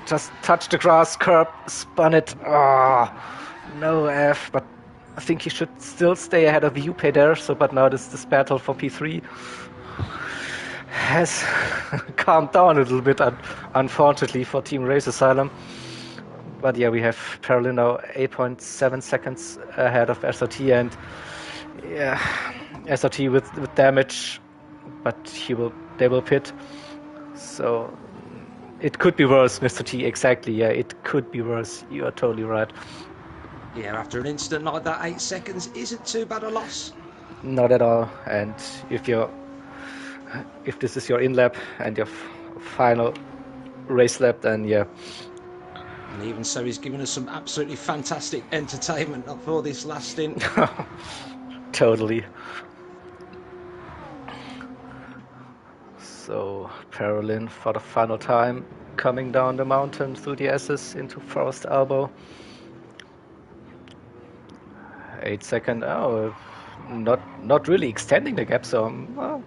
just touched the grass curb, spun it. No F, but I think he should still stay ahead of UP there. So, but now this battle for P3 has calmed down a little bit, unfortunately, for Team Race Asylum. But yeah, we have Parolin now 8.7 seconds ahead of SRT, and yeah, SRT with damage, but they will pit. So it could be worse, Mr. T. Exactly, yeah, it could be worse. You are totally right. Yeah, after an incident like that, 8 seconds isn't too bad a loss. Not at all. And if this is your in lap and your final race lap, then yeah. And even so, he's given us some absolutely fantastic entertainment for this last stint. Totally. So Parolin for the final time, coming down the mountain through the S's into Forest Elbow. 8 seconds. Oh, not really extending the gap. So I'm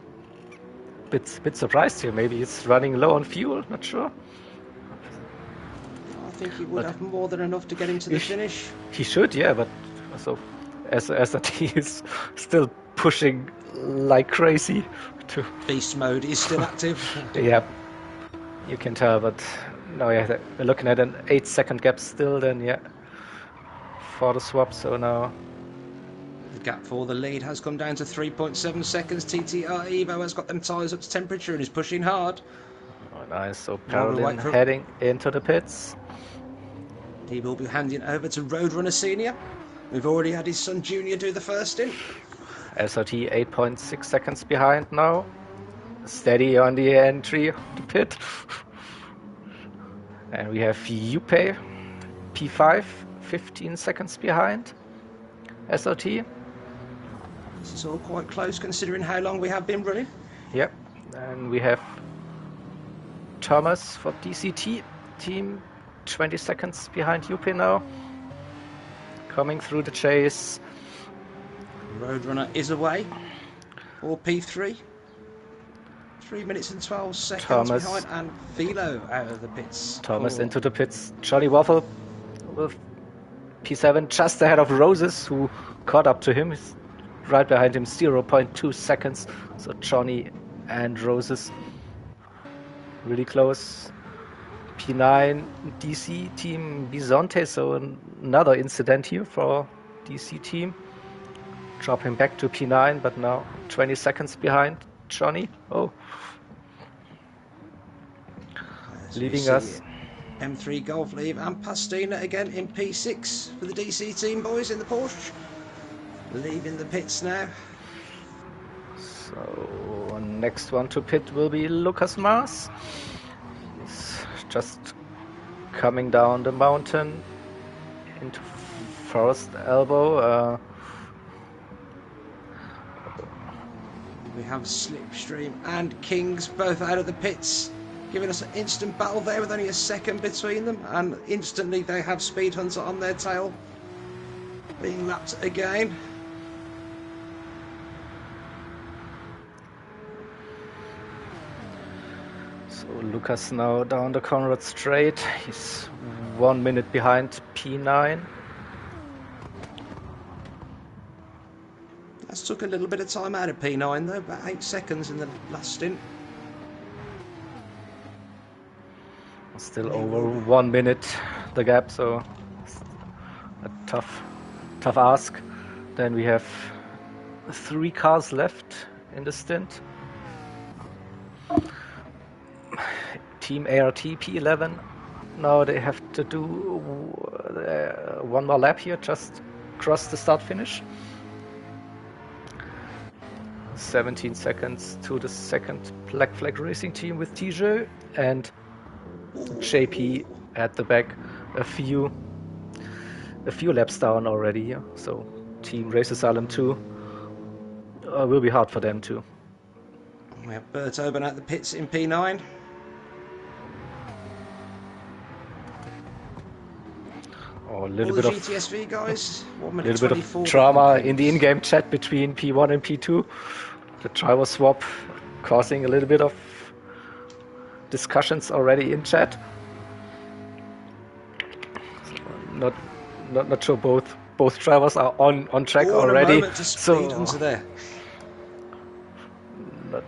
bit surprised here. Maybe it's running low on fuel. Not sure. I think he would have more than enough to get him to the finish. He should, yeah. But so SRT is still pushing like crazy. Beast mode is still active. Yeah, you can tell. But no, yeah, we're looking at an 8 second gap still. Then yeah, for the swap. So now. The gap for the lead has come down to 3.7 seconds. TTR Evo has got them tyres up to temperature and is pushing hard. Oh, nice. So Parolin heading into the pits. He will be handing over to Roadrunner Senior. We've already had his son Junior do the first stint. SRT 8.6 seconds behind now. Steady on the entry of the pit. And we have Yupe, P5, 15 seconds behind SRT. This is all quite close considering how long we have been running. Yep. And we have Thomas for DCT team, 20 seconds behind Yupe now. Coming through the chase. Roadrunner is away. Or P3. 3 minutes and 12 seconds behind, and Philo out of the pits. Thomas into the pits. Jolly Waffle with P7 just ahead of Roses, who caught up to him. He's right behind him, 0.2 seconds. So Johnny and Roses really close. P9 DC team Bisonte, so another incident here for DC team. Drop him back to P9, but now 20 seconds behind Johnny. Oh. Leaving us. M3 Golf Leave and Pastina again in P6 for the DC team boys in the Porsche. Leaving the pits now. So next one to pit will be Lucas Mars. He's just coming down the mountain into Forest Elbow. We have Slipstream and Kings both out of the pits, giving us an instant battle there with only a second between them, and instantly they have Speed Hunter on their tail, being lapped again. So Lucas now down the Conrad Straight. He's 1 minute behind P9. That's took a little bit of time out of P9 though, about 8 seconds in the last stint. Still over 1 minute the gap, so a tough ask. Then we have 3 cars left in the stint. Team ART P11. Now they have to do one more lap here, just cross the start finish. 17 seconds to the second Black Flag Racing team with TJ and JP at the back, a few laps down already here. So Team Race Asylum 2 will be hard for them too. We have Bert Oben at the pits in P9. Oh, a little All bit the GTSV guys. 1 minute little bit 24 of drama in the in-game chat between P1 and P2. The driver swap causing a little bit of discussions already in chat. So not sure both drivers are on track already. So there.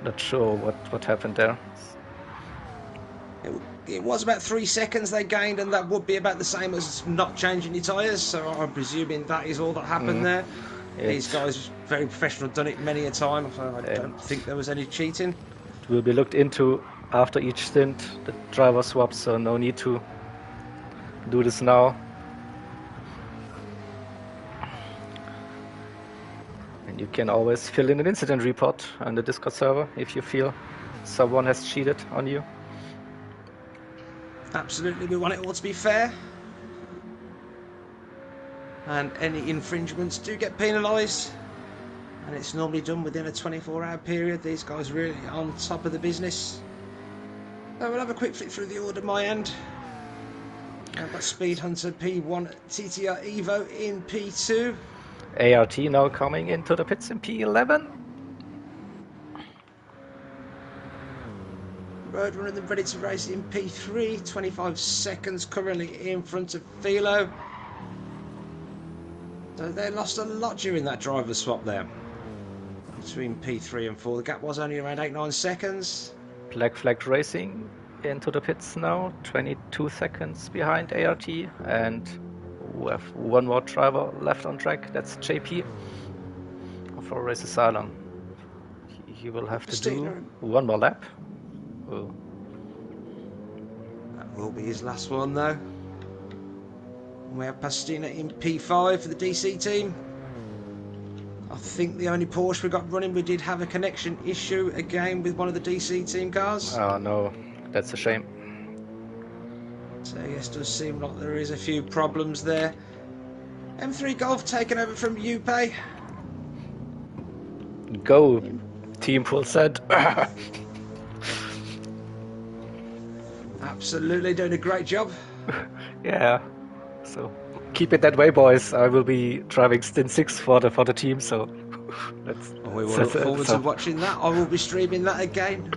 Not sure what happened there. It was about 3 seconds they gained, and that would be about the same as not changing your tyres, so I'm presuming that is all that happened there. These guys, very professional, done it many a time, so I don't think there was any cheating. It will be looked into after each stint, the driver swaps, so no need to do this now. And you can always fill in an incident report on the Discord server if you feel someone has cheated on you. Absolutely, we want it all to be fair. And any infringements do get penalised. And it's normally done within a 24-hour period. These guys are really on top of the business. So we'll have a quick flick through the order my end. I've got Speed Hunter P1, TTR Evo in P2. ART now coming into the pits in P11. Roadrunner ready to race in P3, 25 seconds currently in front of Philo. So they lost a lot during that driver swap there. Between P3 and 4, the gap was only around 8-9 seconds. Black Flag Racing into the pits now, 22 seconds behind ART, and we have one more driver left on track, that's JP for Race Asylum. He will have to do one more lap. That will be his last one though. And we have Pastina in P5 for the DC team. I think the only Porsche we got running, we did have a connection issue again with one of the DC team cars. Oh no, that's a shame. So yes, does seem like there is a few problems there. M3 Golf taken over from UPay. Go, team full set. Absolutely doing a great job. Yeah, so keep it that way, boys. I will be driving stint 6 for the team, so we will look forward to watching that. I will be streaming that again.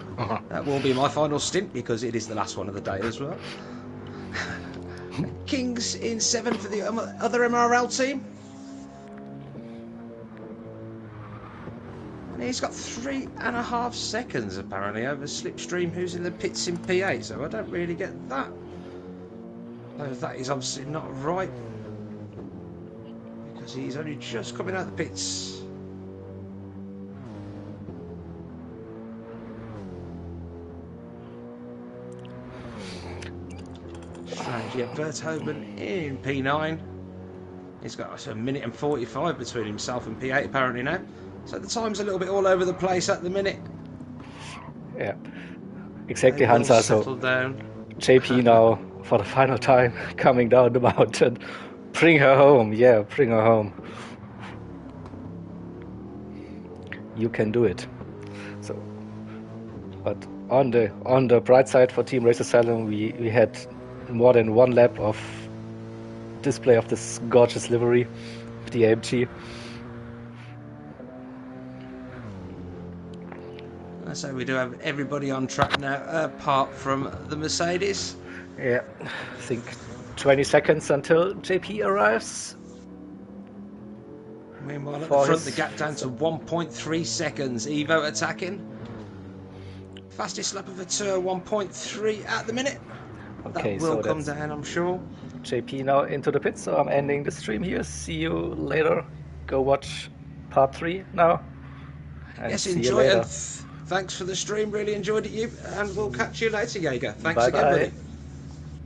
That will be my final stint because it is the last one of the day as well. Kings in 7 for the other MRL team. And he's got 3.5 seconds apparently over Slipstream, who's in the pits in P8, so I don't really get that. Though that is obviously not right, because he's only just coming out of the pits. Strange, yeah, Verthoven in P9. He's got a minute and 45 between himself and P8 apparently now. So the time's a little bit all over the place at the minute. Yeah, exactly, Hansa. So down. JP now for the final time coming down the mountain. Bring her home, yeah, bring her home. You can do it. So, but on the bright side for Team Racer Salon, we had more than one lap of display of this gorgeous livery, the AMG. So we do have everybody on track now, apart from the Mercedes. Yeah, I think 20 seconds until JP arrives. Meanwhile, at the front, the gap down to 1.3 seconds. Evo attacking. Fastest lap of the tour, 1.3 at the minute. Okay, that will come down, I'm sure. JP now into the pit, so I'm ending the stream here. See you later. Go watch part 3 now. And yes, enjoy it. Thanks for the stream. Really enjoyed it, and we'll catch you later, JeGr. Thanks again, buddy.